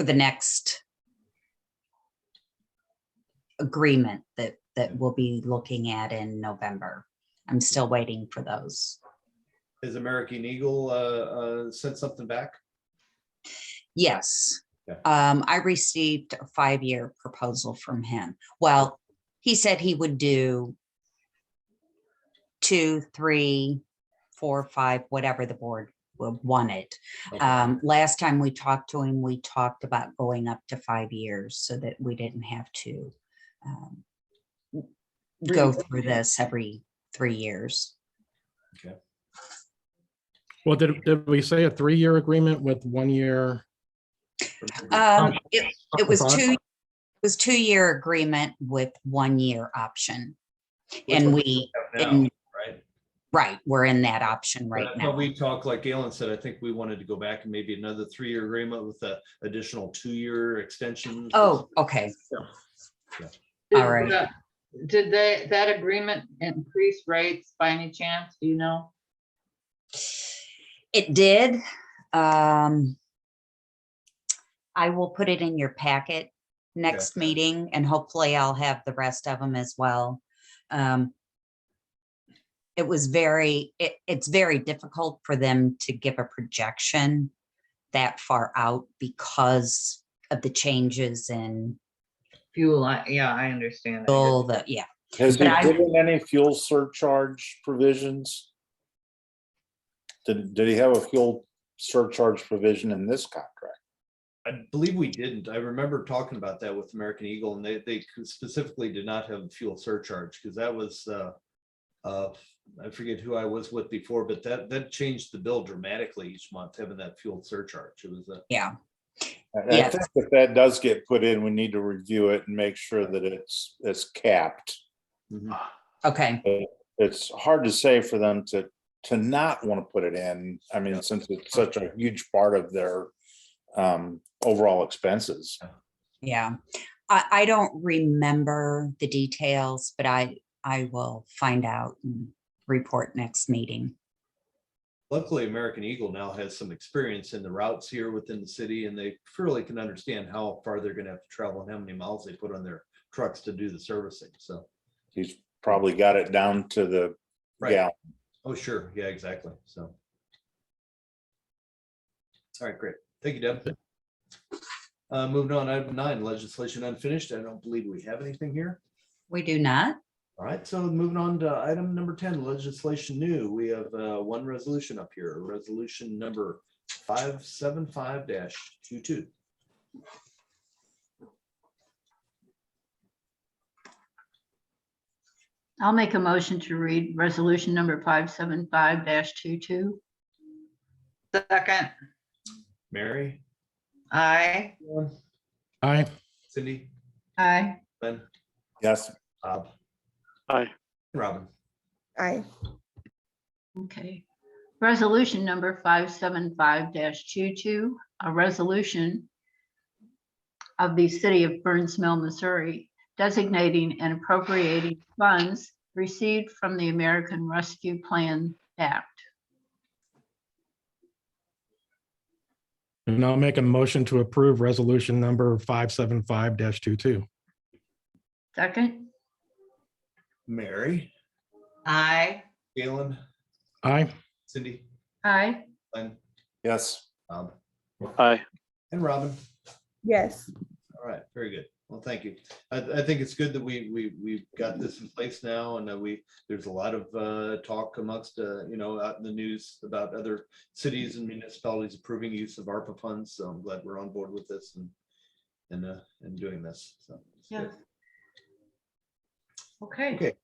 next agreement that we'll be looking at in November. I'm still waiting for those. Has American Eagle sent something back? Yes. Okay. I received a 5-year proposal from him. Well, he said he would do 2, 3, 4, 5, whatever the board wanted. Okay. Last time we talked to him, we talked about going up to 5 years so that we didn't have to go through this every 3 years. Okay. Well, did we say a 3-year agreement with 1 year? It was 2-year agreement with 1-year option. And right, we're in that option right now. We talked, like Galen said, I think we wanted to go back and maybe another 3-year agreement with the additional 2-year extension. Oh, okay. Yeah. All right. Did that agreement increase rates by any chance? Do you know? It did. I will put it in your packet next meeting, and hopefully I'll have the rest of them as well. It was it's very difficult for them to give a projection that far out because of the changes in fuel. Yeah, I understand. Yeah. Has he given any fuel surcharge provisions? Did he have a fuel surcharge provision in this contract? I believe we didn't. I remember talking about that with American Eagle, and they specifically did not have a fuel surcharge, because that was, I forget who I was with before, but that changed the bill dramatically each month, having that fuel surcharge. It was a. Yeah. I Yes. think if that does get put in, we need to review it and make sure that it's capped. Okay. It's hard to say for them to not want to put it in. I mean, since it's such a huge part of their overall expenses. Yeah. I don't remember the details, but I will find out and report next meeting. Luckily, American Eagle now has some experience in the routes here within the city, and they fairly can understand how far they're gonna have to travel and how many miles they put on their trucks to do the servicing, so. He's probably got it down to the Right. gallon. Oh, sure, yeah, exactly, so. All right, great, thank you, Deb. Moving on, item 9, legislation unfinished. I don't believe we have anything here. We do not. All right, so moving on to item number 10, legislation new. We have one resolution up here, resolution number 575-22. I'll make a motion to read resolution number 575-22. Second, Mary, aye. Aye. Cindy, Aye. Ben, Yes. Bob, Aye. Robin. Aye. Okay. Resolution number 575-22, a resolution of the city of Burns Mill, Missouri, designating and appropriating funds received from the American Rescue Plan Act. And I'll make a motion to approve resolution number 575-22. Second, Mary, Aye. Galen, Aye. Cindy, aye. Ben, Yes. Bob, Aye. and Robin. Yes. All right, very good. Well, thank you. I think it's good that we've got this in place now, and that there's a lot of talk amongst out in the news about other cities and municipalities approving use of ARPA funds. So I'm glad we're on board with this and doing this. So it's Yeah. good. Okay. Okay.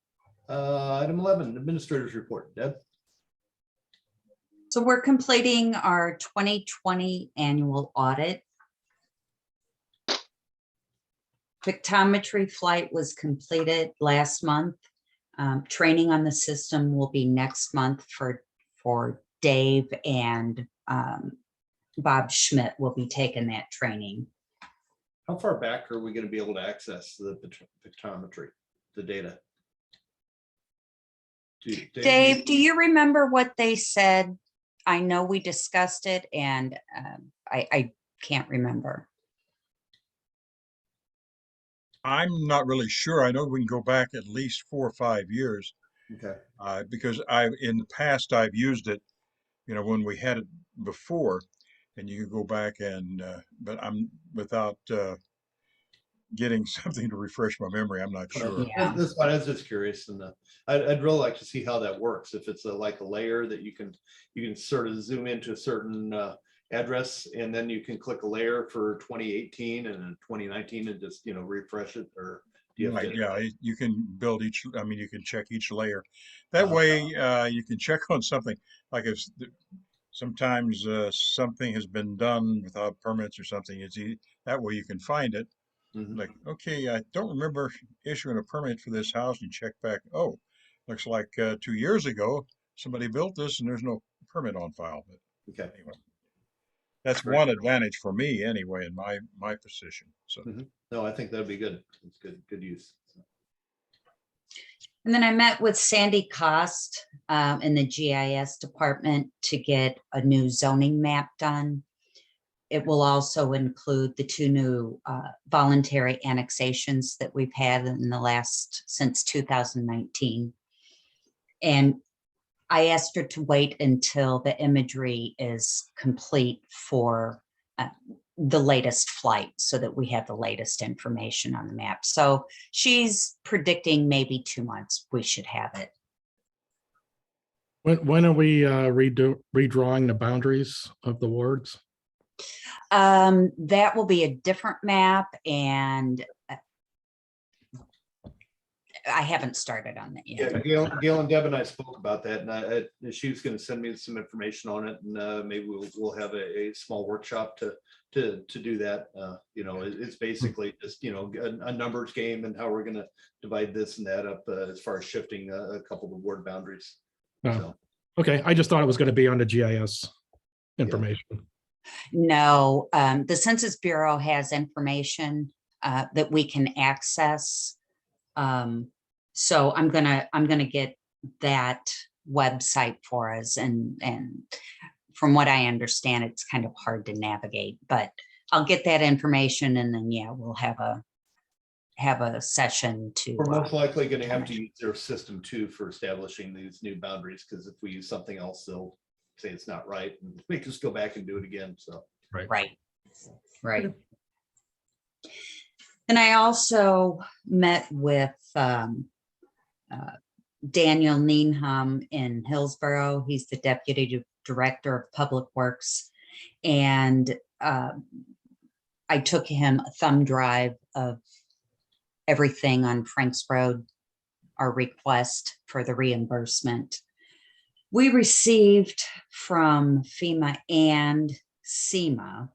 Item 11, administrators report. Deb. So we're completing our 2020 annual audit. Pictometry flight was completed last month. Training on the system will be next month for Dave, and Bob Schmidt will be taking that training. How far back are we going to be able to access the pictometry, the data? Dave, do you remember what they said? I know we discussed it, and I can't remember. I'm not really sure. I know we can go back at least 4 or 5 years. Okay. Because in the past, I've used it, when we had it before, and you could go back but I'm without getting something to refresh my memory. I'm not sure. Yeah. That's fine. I was just curious, and I'd really like to see how that works. If it's like a layer that you can sort of zoom into a certain address, and then you can click a layer for 2018 and then 2019 and just refresh it, or do you have Right, to? yeah, you can build you can check each layer. That way, you can check on something, like if sometimes something has been done without permits or something, that way you can find it. Mhm. Like, okay, I don't remember issuing a permit for this house, and check back, oh, looks like 2 years ago, somebody built this and there's no permit on file. But Okay. anyway, that's one advantage for me anyway, in my position, so. No, I think that'd be good. It's good use. And then I met with Sandy Cost in the GIS department to get a new zoning map done. It will also include the 2 new voluntary annexations that we've had since 2019. And I asked her to wait until the imagery is complete for the latest flight, so that we have the latest information on the map. So she's predicting maybe 2 months we should have it. When are we redrawing the boundaries of the wards? That will be a different map, and I haven't started on that Yeah, yet. Gail and Deb and I spoke about that, and she was going to send me some information on it, and maybe we'll have a small workshop to do that. You know, it's basically just, you know, a numbers game and how we're going to divide this and that up as far as shifting a couple of ward boundaries. Oh, So, okay, I just thought it was going to be on the GIS information. No, the Census Bureau has information that we can access. So I'm gonna get that website for us, and from what I understand, it's kind of hard to navigate, but I'll get that information, and then, yeah, we'll have a session to. we're most likely going to have to use their system too for establishing these new boundaries, because if we use something else, they'll say it's not right, and we just go back and do it again. So Right. And I also met with Daniel Needham in Hillsborough. He's the Deputy Director of Public Works. And I took him a thumb drive of everything on Franks Road, our request for the reimbursement. We received from FEMA and SEMA,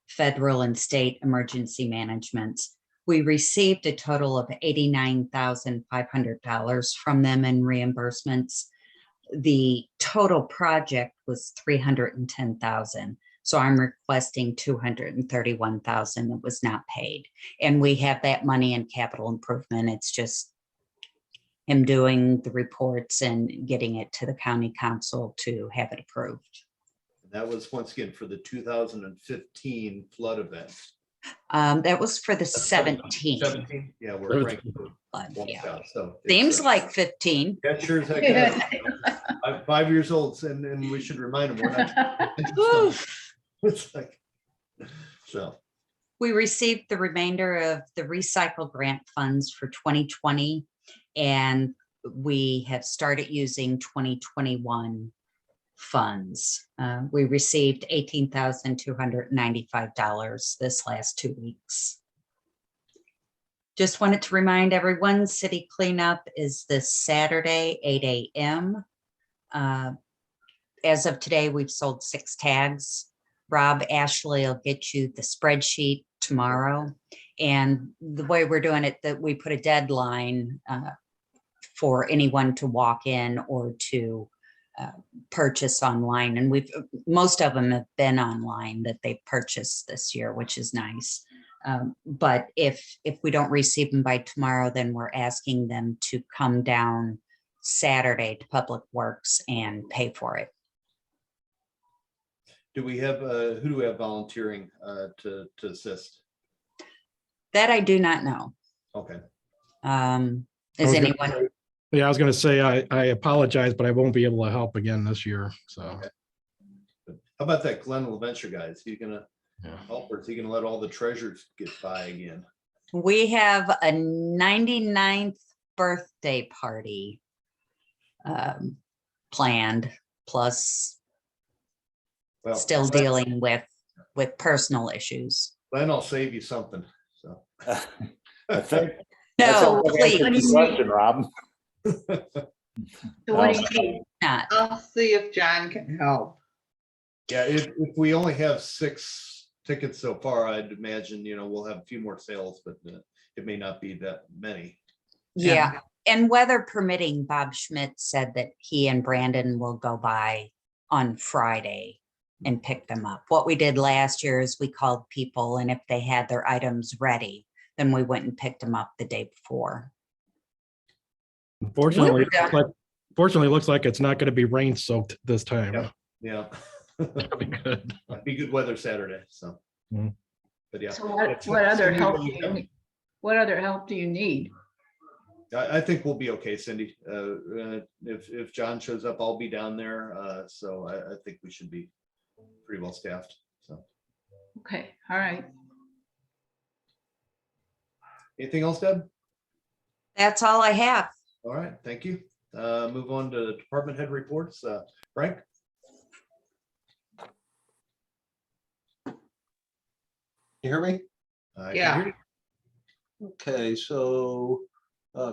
Federal and State Emergency Management, we received a total of $89,500 from them in reimbursements. The total project was $310,000. So I'm requesting $231,000 that was not paid. And we have that money in capital improvement. It's just him doing the reports and getting it to the county council to have it approved. that was once again for the 2015 flood event. That was for the 17. 17? Yeah, we're ranked Yeah. So seems like 15. Yeah, sure as heck is. I'm 5 years old, and we should remind them we're not. It's like, so. We received the remainder of the recycle grant funds for 2020, and we have started using 2021 funds. We received $18,295 this last 2 weeks. Just wanted to remind everyone, city cleanup is this Saturday, 8 a.m. As of today, we've sold 6 tags. Rob Ashley will get you the spreadsheet tomorrow. And the way we're doing it, that we put a deadline for anyone to walk in or to purchase online. And most of them have been online that they've purchased this year, which is nice. But if we don't receive them by tomorrow, then we're asking them to come down Saturday to Public Works and pay for it. Do we have, who do we have volunteering to assist? That I do not know. Okay. Is anyone? Yeah, I was going to say, I apologize, but I won't be able to help again this year. So. Okay. How about that Glenn LaVenture guy? Is he going to help, or is he going to let all the treasures get by again? We have a 99th birthday party planned, plus still dealing with personal issues. Glenn, I'll save you something. So I think. No, please. Question, Rob. So what do you need? I'll see if John can help. Yeah, if we only have 6 tickets so far, I'd imagine, we'll have a few more sales, but it may not be that many. Yeah. And weather permitting, Bob Schmidt said that he and Brandon will go by on Friday and pick them up. What we did last year is we called people, and if they had their items ready, then we went and picked them up the day before. Unfortunately, it looks like it's not going to be rain soaked this time. Yeah. That'd be good. Might be good weather Saturday. So, but yeah. So what other help do you need? What other help do you need? I think we'll be okay, Cindy. If John shows up, I'll be down there. So I think we should be pretty well staffed. So. Okay. All right. Anything else, Deb? That's all I have. All right, thank you. Move on to department head reports. Frank? You hear me? I can Yeah. hear you. Okay, so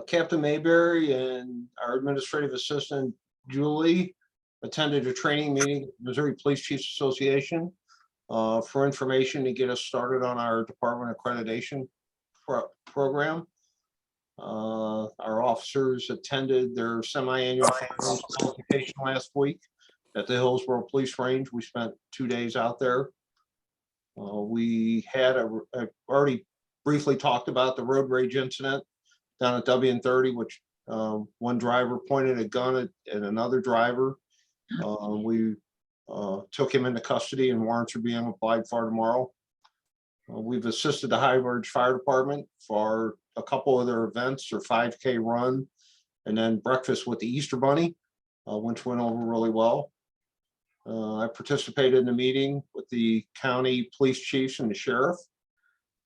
Captain Mayberry and our administrative assistant Julie attended a training meeting, at Missouri Police Chiefs Association, for information to get us started on our department accreditation program. Our officers attended their semi-annual firearms qualification last week at the Hillsborough Police Range. We spent 2 days out there. We had already briefly talked about the road rage incident down at WN30, which one driver pointed a gun at another driver. We took him into custody and warrants are being applied for tomorrow. We've assisted the High Verge Fire Department for a couple of their events, their 5K run, and then breakfast with the Easter Bunny, which went over really well. I participated in the meeting with the county police chiefs and the sheriff.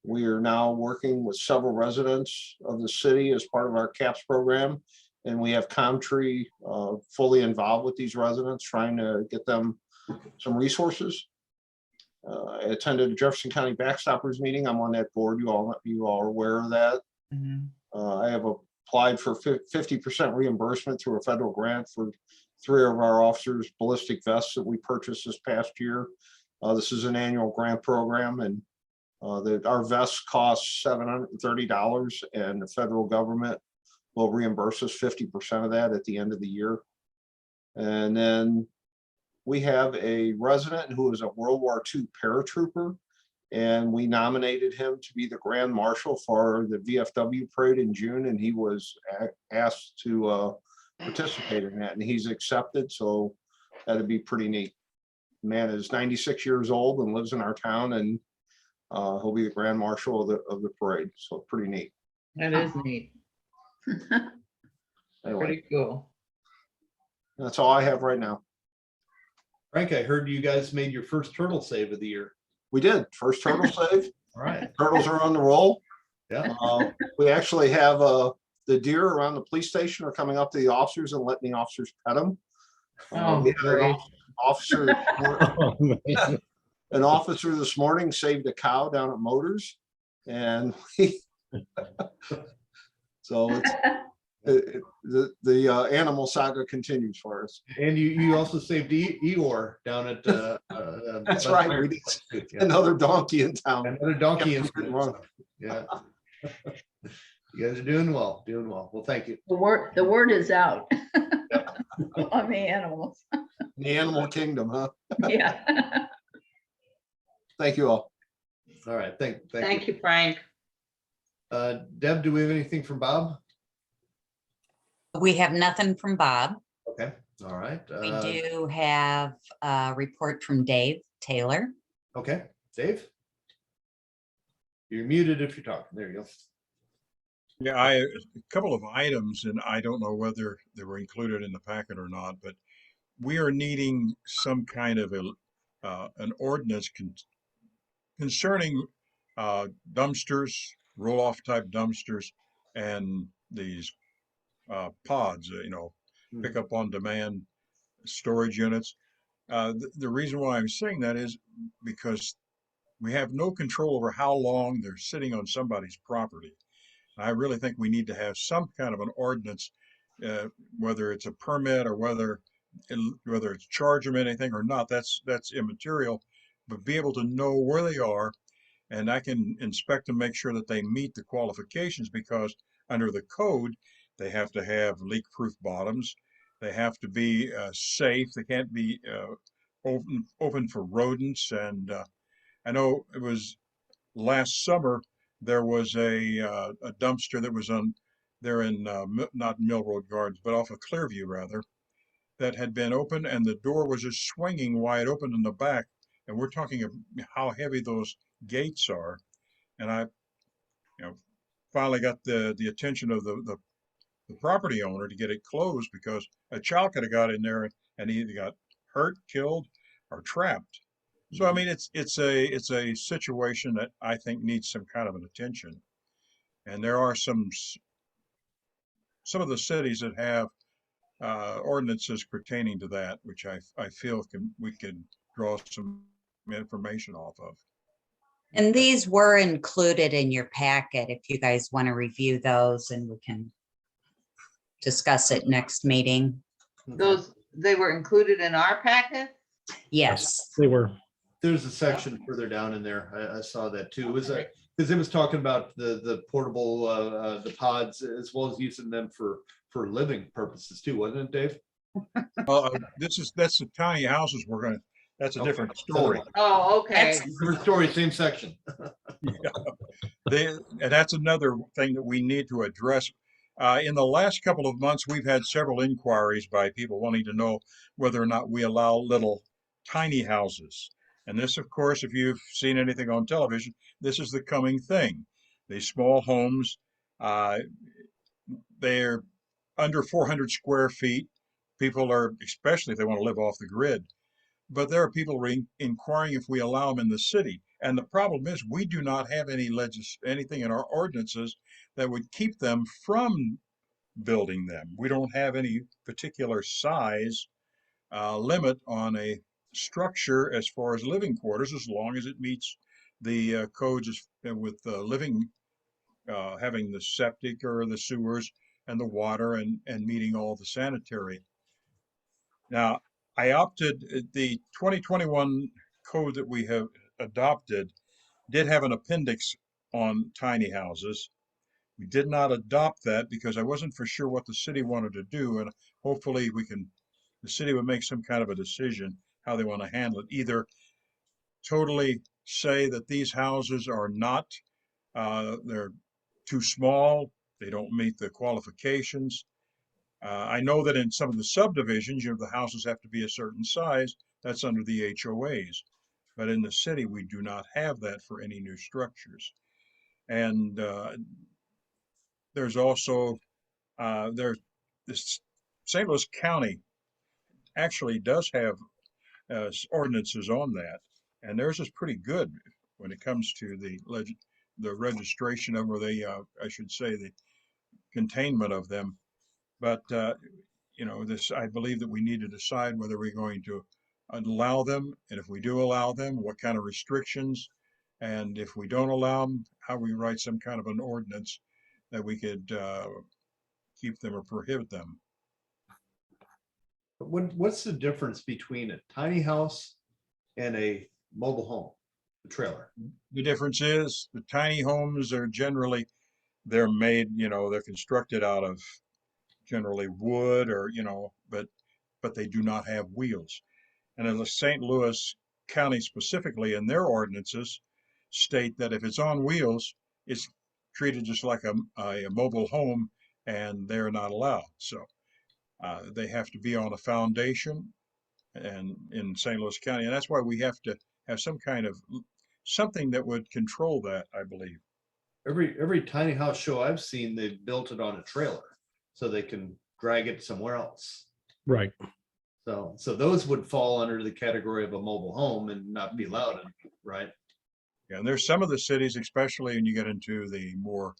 We are now working with several residents of the city as part of our CAPS program. And we have ComTree fully involved with these residents, trying to get them some resources. I attended the Jefferson County Backstoppers meeting. I'm on that board. You all are aware of that. I have applied for 50% reimbursement through a federal grant for 3 of our officers' ballistic vests that we purchased this past year. This is an annual grant program, and our vests cost $730, and the federal government will reimburse us 50% of that at the end of the year. And then we have a resident who is a World War II paratrooper, and we nominated him to be the Grand Marshal for the VFW parade in June, and he was asked to participate in that, and he's accepted, so that'd be pretty neat. Man is 96 years old and lives in our town, and he'll be the Grand Marshal of the parade, so pretty neat. That is neat. Anyway, Pretty cool. that's all I have right now. Frank, I heard you guys made your first turtle save of the year. We did, first turtle save. All right. Turtles are on the roll. Yeah. We actually have the deer around the police station are coming up to the officers and letting the officers pet them. Oh, We had great. an officer, Oh, man. an officer this morning saved a cow down at Motors, and so the animal saga continues for us. And you also saved Eeyore down at That's right. We did another donkey in town. Another donkey Kept in running. Yeah. You guys are doing well, doing well. Well, thank you. The word is out on the animals. The animal kingdom, huh? Yeah. Thank you all. All right, Thank you, Frank. Deb, do we have anything from Bob? We have nothing from Bob. Okay, all right. We do have a report from Dave Taylor. Okay, Dave? You're muted if you're talking. There you go. Yeah, a couple of items, and I don't know whether they were included in the packet or not, but we are needing some kind of an ordinance concerning dumpsters, roll-off type dumpsters, and these pods, pick up on demand storage units. The reason why I'm saying that is because we have no control over how long they're sitting on somebody's property. I really think we need to have some kind of an ordinance, whether it's a permit or whether it's charge them anything or not, that's immaterial, but be able to know where they are, and I can inspect them, make sure that they meet the qualifications, because under the code, they have to have leak-proof bottoms. They have to be safe. They can't be open for rodents. And I know it was last summer, there was a dumpster that was on there in not Mill Road Gardens, but off of Clearview rather, that had been open, and the door was just swinging wide open in the back. And we're talking of how heavy those gates are. And I, finally got the attention of the property owner to get it closed, because a child could have got in there and either got hurt, killed, or trapped. So I mean, it's a situation that I think needs some kind of an attention. And there are some of the cities that have ordinances pertaining to that, which I feel we could draw some information off of. And these were included in your packet if you guys want to review those, and we can discuss it next meeting. Those, they were included in our packet? Yes. They were. There's a section further down in there. I saw that too. Was that because it was talking about the portable the pods as well as using them for living purposes too, wasn't it, Dave? That's the tiny houses that's a different story. Oh, okay. Different story, same section. And that's another thing that we need to address. In the last couple of months, we've had several inquiries by people wanting to know whether or not we allow little tiny houses. And this, of course, if you've seen anything on television, this is the coming thing. These small homes, they're under 400 square feet. People are, especially if they want to live off the grid, but there are people inquiring if we allow them in the city. And the problem is we do not have anything in our ordinances that would keep them from building them. We don't have any particular size limit on a structure as far as living quarters, as long as it meets the codes with living, having the septic or the sewers and the water and meeting all the sanitary. Now, I opted, the 2021 code that we have adopted did have an appendix on tiny houses. We did not adopt that because I wasn't for sure what the city wanted to do, and hopefully the city would make some kind of a decision how they want to handle it. Either totally say that these houses are not, they're too small, they don't meet the qualifications. I know that in some of the subdivisions, the houses have to be a certain size. That's under the HOAs. But in the city, we do not have that for any new structures. And there's also, this St. Louis County actually does have ordinances on that. And theirs is pretty good when it comes to the registration of, or I should say, the containment of them. But I believe that we need to decide whether we're going to allow them, and if we do allow them, what kind of restrictions, and if we don't allow them, how we write some kind of an ordinance that we could keep them or prohibit them. What's the difference between a tiny house and a mobile home, a trailer? The difference is the tiny homes are generally, they're made, they're constructed out of generally wood or, but they do not have wheels. And in the St. Louis County specifically, in their ordinances, state that if it's on wheels, it's treated just like a mobile home, and they're not allowed. So they have to be on a foundation, and in St. Louis County, and that's why we have to have some kind of something that would control that, I believe. Every tiny house show I've seen, they've built it on a trailer so they can drag it somewhere else. Right. So those would fall under the category of a mobile home and not be allowed, right? Yeah, and there's some of the cities, especially when you get into the more,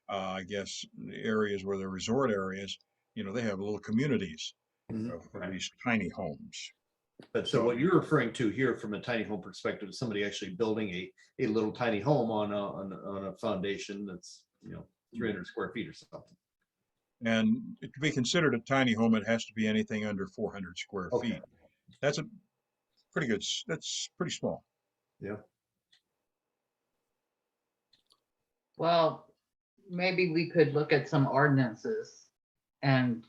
I guess, areas where they're resort areas, they have little communities of these tiny homes. But so what you're referring to here from a tiny home perspective is somebody actually building a little tiny home on a foundation that's 300 square feet or something. And to be considered a tiny home, it has to be anything under 400 square feet. That's that's pretty small. Yeah. Well, maybe we could look at some ordinances and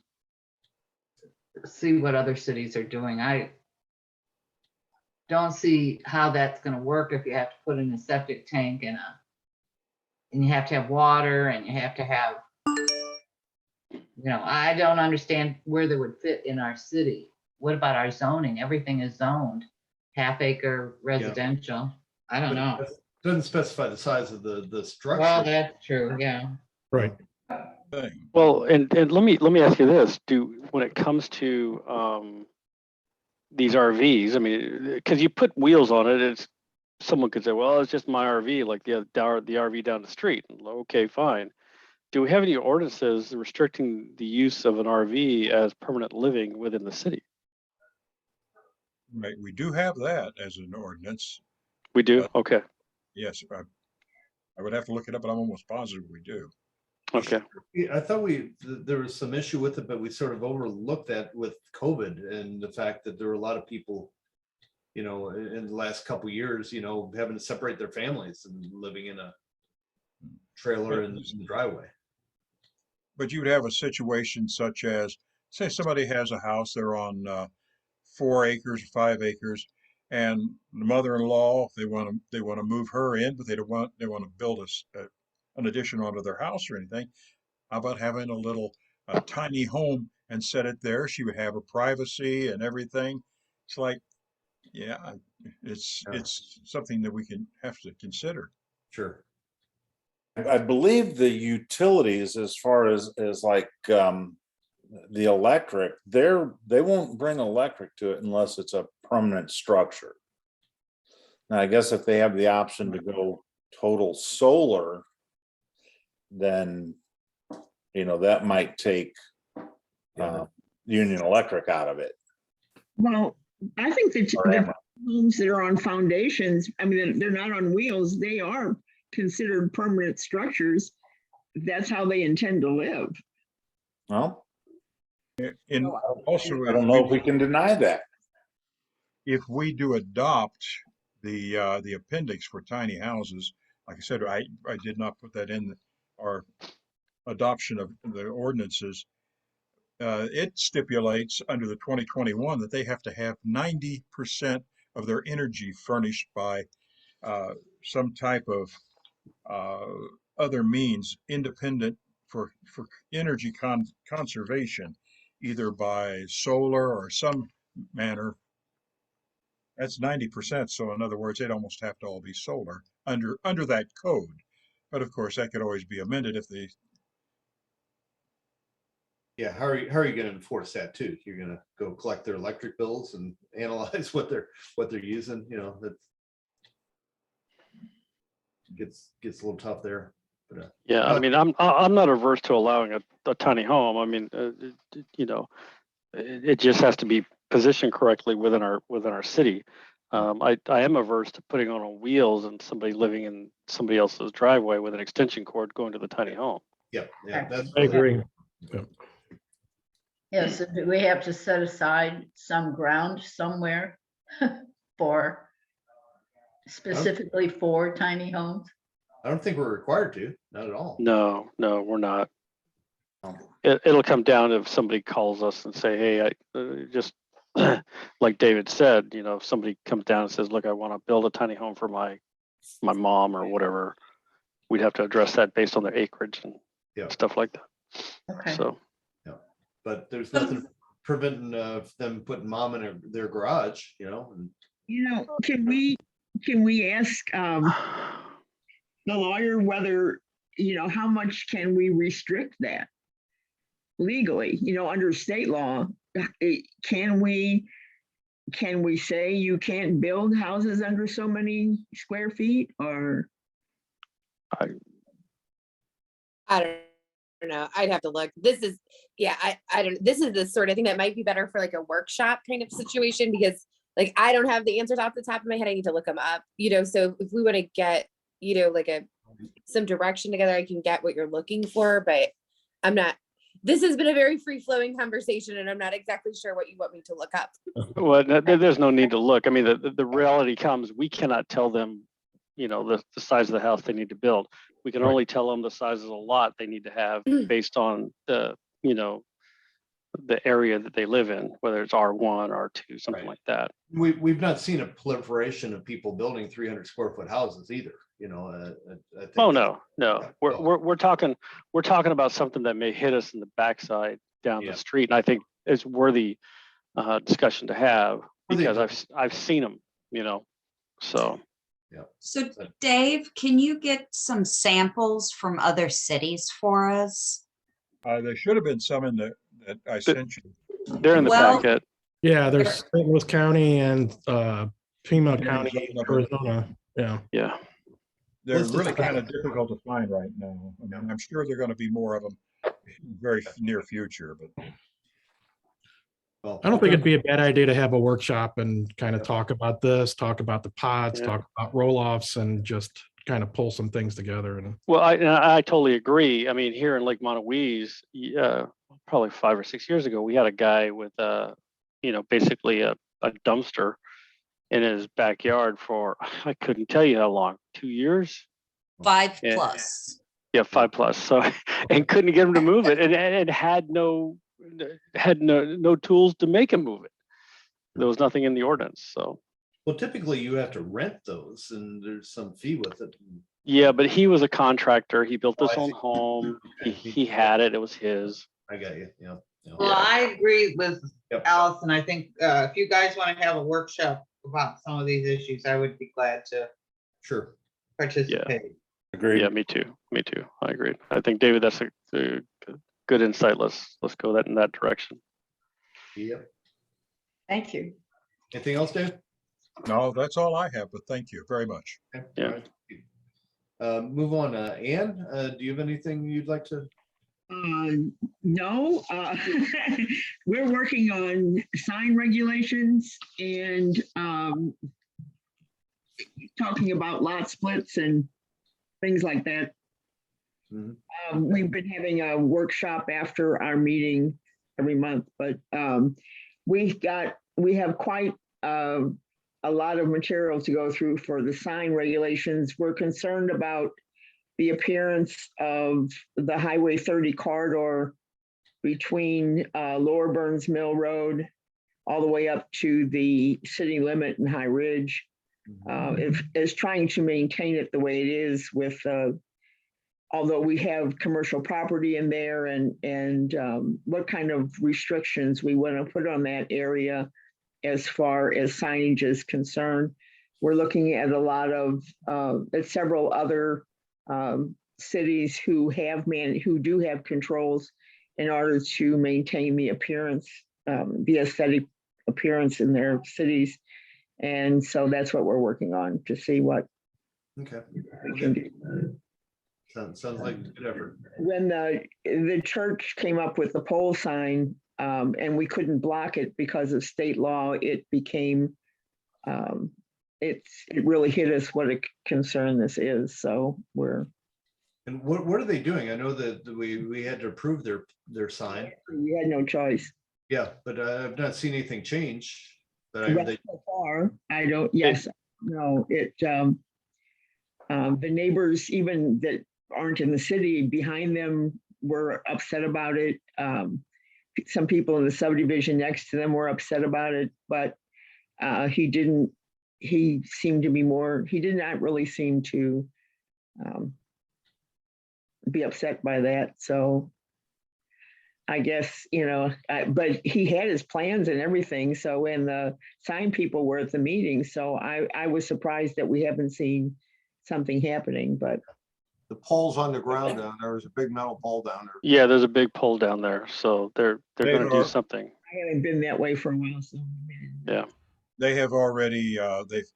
see what other cities are doing. I don't see how that's gonna work if you have to put in a septic tank and you have to have water and you have to have, I don't understand where they would fit in our city. What about our zoning? Everything is zoned, half-acre residential. I don't know. It doesn't specify the size of the structure. Well, that's true, yeah. Right. Well, and let me ask you this: when it comes to these RVs, I mean, because you put wheels on it, someone could say, well, it's just my RV, like the RV down the street. Okay, fine. Do we have any ordinances restricting the use of an RV as permanent living within the city? Right, we do have that as an ordinance. We do? Okay. Yes, I would have to look it up, but I'm almost positive we do. Okay. Yeah, I thought there was some issue with it, but we sort of overlooked that with COVID and the fact that there were a lot of people, you know, in the last couple of years, you know, having to separate their families and living in a trailer in the driveway. But you would have a situation such as, say somebody has a house, they're on 4 acres, 5 acres, and the mother-in-law, they want to move her in, but they want to build an addition onto their house or anything. How about having a tiny home and set it there? She would have her privacy and everything. It's like, yeah, it's something that we can have to consider. Sure. I believe the utilities, as far as like the electric, they won't bring electric to it unless it's a permanent structure. Now, I guess if they have the option to go total solar, then, you know, that might take Union Electric out of it. Well, I think that Or the Ameren. homes that are on foundations, I mean, they're not on wheels, they are considered permanent structures. That's how they intend to live. Well, And also, I don't know if we can deny that. if we do adopt the appendix for tiny houses, like I said, I did not put that in our adoption of the ordinances. It stipulates under the 2021 that they have to have 90% of their energy furnished by some type of other means independent for energy conservation, either by solar or some manner. That's 90%. So in other words, they'd almost have to all be solar under that code. But of course, that could always be amended if they. Yeah, how are you going to enforce that too? You're going to go collect their electric bills and analyze what they're using. You know, that gets a little tough there. But Yeah, I mean, I'm not averse to allowing a tiny home. I mean, you know, it just has to be positioned correctly within our city. I am averse to putting on wheels and somebody living in somebody else's driveway with an extension cord going to the tiny home. yeah, that's I agree. Yeah. Yes, do we have to set aside some ground somewhere for specifically for tiny homes? I don't think we're required to, not at all. No, we're not. It'll come down if somebody calls us and say, hey, I just like David said, you know, if somebody comes down and says, look, I want to build a tiny home for my mom or whatever, we'd have to address that based on their acreage and stuff like that. Okay. So, but there's nothing preventing them putting mom in their garage, you know. And You know, can we ask the lawyer whether, you know, how much can we restrict that legally, you know, under state law? Can we say you can't build houses under so many square feet, or? I don't know. I'd have to look. This is, I don't, this is the sort of thing that might be better for like a workshop kind of situation, because like, I don't have the answers off the top of my head. I need to look them up, you know, so if we want to get, you know, like some direction together, I can get what you're looking for, but this has been a very free flowing conversation and I'm not exactly sure what you want me to look up. well, there's no need to look. I mean, the reality comes, we cannot tell them, you know, the size of the house they need to build. We can only tell them the size of the lot they need to have based on the, you know, the area that they live in, whether it's R1, R2, something like that. we've not seen a proliferation of people building 300 square foot houses either, you know. I think Oh, no. We're talking about something that may hit us in the backside down the street. And I think it's worthy discussion to have, because I've seen them, you know, so. So Dave, can you get some samples from other cities for us? There should have been some in that I sent you. They're in the packet. Yeah, there's St. Louis County and Pima County, Arizona. Yeah. They're really kind of difficult to find right now. I mean, I'm sure there are going to be more of them in very near future, but Well, I don't think it'd be a bad idea to have a workshop and kind of talk about this, talk about the pods, Yeah. talk about roll-offs and just kind of pull some things together and Well, I totally agree. I mean, here in Lake Montauk, probably 5 or 6 years ago, we had a guy with basically a dumpster in his backyard for, I couldn't tell you how long, 2 years? 5 Yeah. plus. Yeah, 5+. So, and couldn't get him to move it, and had no tools to make him move it. There was nothing in the ordinance. So, well, typically you have to rent those and there's some fee with it. yeah, but he was a contractor. He built Oh, his I own see. home. Okay. He had it. It was his. I got you. Yeah. Yeah. Well, I agree with Yep. Allison. I think if you guys want to have a workshop about some of these issues, I would be glad to Sure. participate. Agreed. Yeah, me too. Me too. I agree. I think, David, that's a good insight. Let's go in that direction. Yep. Thank you. Anything else, Dave? No, that's all I have, but thank you very much. Okay. Yeah. All right. Move on. Ann, do you have anything you'd like to? No, we're working on sign regulations and talking about lot splits and things like that. Mhm. We've been having a workshop after our meeting every month, but we have quite a lot of material to go through for the sign regulations. We're concerned about the appearance of the Highway 30 corridor between Lower Burns Mill Road all the way up to the city limit in High Ridge. Is trying to maintain it the way it is with, although we have commercial property in there and what kind of restrictions we want to put on that area as far as signage is concerned. We're looking at a lot of, at several other cities who do have controls in order to maintain the appearance, the aesthetic appearance in their cities. And so that's what we're working on to see what Okay. we can do. Sounds like a good effort. When the church came up with the pole sign and we couldn't block it because of state law, it became, it really hit us what a concern this is. So we're. And what are they doing? I know that we had to approve their sign. We had no choice. Yeah, but I've not seen anything change. But So far, I don't, yes, no, the neighbors, even that aren't in the city behind them were upset about it. Some people in the subdivision next to them were upset about it, but he did not really seem to be upset by that. So I guess, but he had his plans and everything. So when the sign people were at the meeting, so I was surprised that we haven't seen something happening, but. The pole's on the ground down there. There's a big metal pole down there. Yeah, there's a big pole down there. So they're going to do something. I haven't been that way for a while, so. Yeah. They have already, they've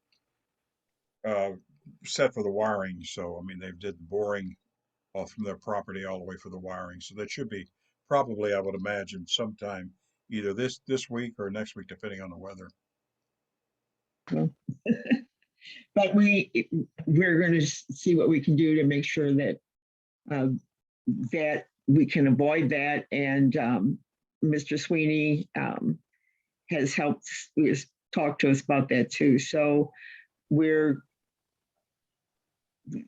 set for the wiring. So, I mean, they've did the boring from their property all the way for the wiring. So that should be probably, I would imagine, sometime either this week or next week, depending on the weather. But we're going to see what we can do to make sure that that we can avoid that. And Mr. Sweeney has talked to us about that too. So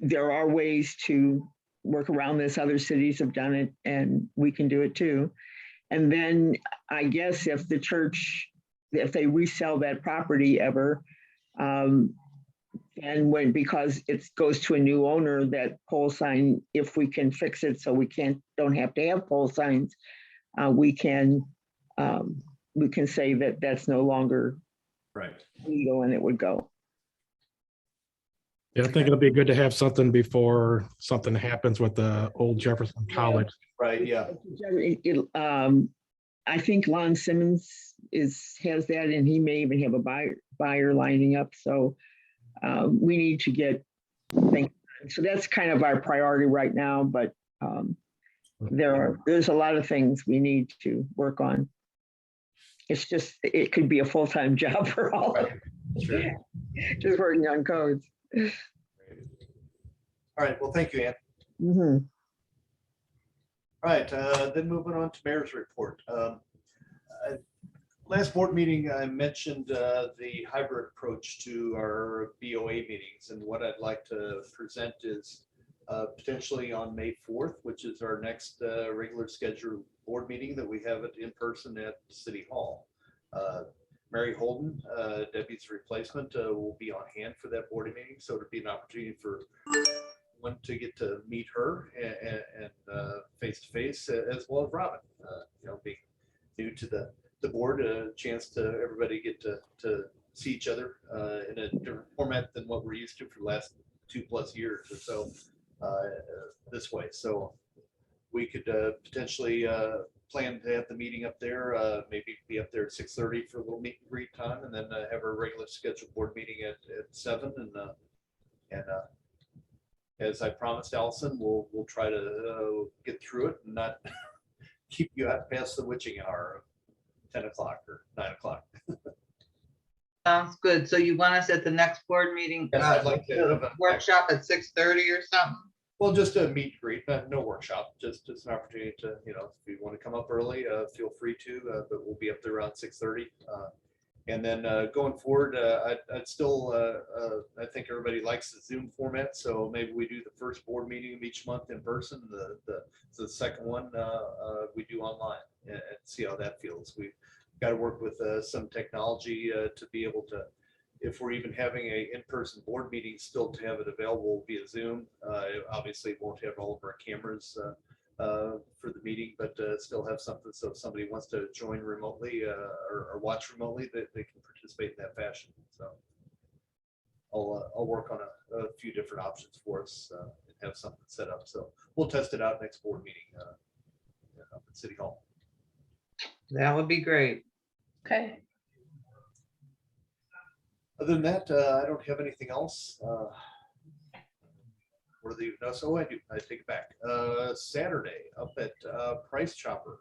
there are ways to work around this. Other cities have done it and we can do it too. And then I guess if the church, if they resell that property ever, and because it goes to a new owner, that pole sign, if we can fix it so we don't have to have pole signs, we can say that that's no longer right legal and it would go. yeah, I think it'll be good to have something before something happens with the old Jefferson College. Right. Yeah. I think Lon Simmons has that, and he may even have a buyer lining up. So we need to get things done. So that's kind of our priority right now. But there's a lot of things we need to work on. It's just, it could be a full-time job for all of Sure. them, just working on codes. All right, well, thank you, Ann. Mhm. All right, then moving on to mayor's report. Last board meeting, I mentioned the hybrid approach to our BOA meetings, and what I'd like to present is potentially on May 4th, which is our next regular scheduled board meeting that we have it in person at City Hall. Mary Holden, Debbie's replacement, will be on hand for that board meeting, so it'll be an opportunity for one to get to meet her and face to face, as well as Robin. Being new to the board, a chance to everybody get to see each other in a different format than what we're used to for the last 2+ years or so this way. So we could potentially plan to have the meeting up there, maybe be up there at 6:30 for a little meet and greet time, and then have our regular scheduled board meeting at 7. And as I promised Allison, we'll try to get through it and not keep you out past the witching hour of 10 o'clock or 9 o'clock. Sounds good. So you want us at the next board meeting? Yes, I'd like to have a workshop at 6:30 or something? Well, just a meet and greet, no workshop, just an opportunity to, if you want to come up early, feel free to, but we'll be up there around 6:30. And then going forward, I'd still, I think everybody likes the Zoom format, so maybe we do the first board meeting of each month in person, the second one we do online, and see how that feels. We've got to work with some technology to be able to, if we're even having a in-person board meeting, still to have it available via Zoom. Obviously won't have all of our cameras for the meeting, but still have something so if somebody wants to join remotely or watch remotely, that they can participate in that fashion. So I'll work on a few different options for us and have something set up. So we'll test it out next board meeting up at City Hall. That would be great. Okay. Other than that, I don't have anything else. What are the, no, so I do, I take it back. Saturday up at Price Chopper,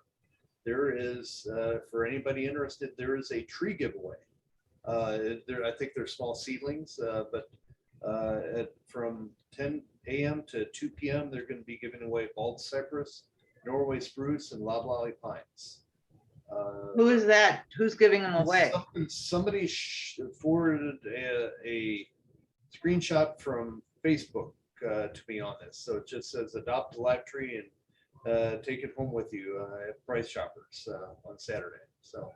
there is, for anybody interested, there is a tree giveaway. I think they're small seedlings, but from 10 a.m. to 2 p.m., they're going to be giving away bald cypress, Norway spruce, and loblolly pines. Who is that? Who's giving them away? Somebody forwarded a screenshot from Facebook to me on this. So it just says adopt a live tree and take it home with you at Price Shoppers on Saturday. So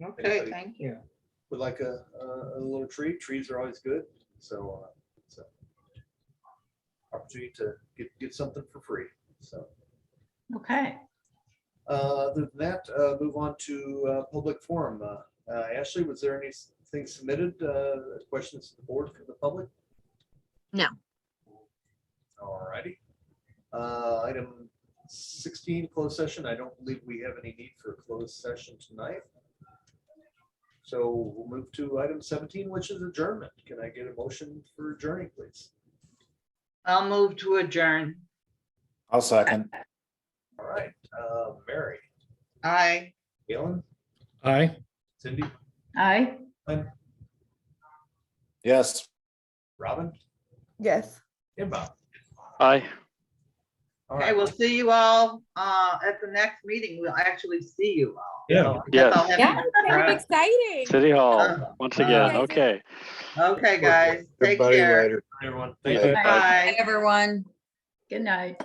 Okay, thank you. would like a little tree. Trees are always good. So opportunity to get something for free. So Okay. other than that, move on to public forum. Ashley, was there anything submitted, questions to the board from the public? No. All righty. Item 16, closed session. I don't believe we have any need for a closed session tonight. So we'll move to item 17, which is adjournment. Can I get a motion for adjourning, please? I'll move to adjourn. I'll second. All right. Mary, Aye. Galen, Aye. Cindy, Aye. Lynn, Yes. Robin, Yes. and Bob. Aye. All Okay, right. we'll see you all at the next meeting. We'll actually see you all. Yeah. So I guess I'll Yes. have Yeah, to- kind of exciting. City Hall, once again. Okay. Okay, guys, take Everybody care. later. Everyone, Yeah. thank you. Bye. Hi, everyone. Good night.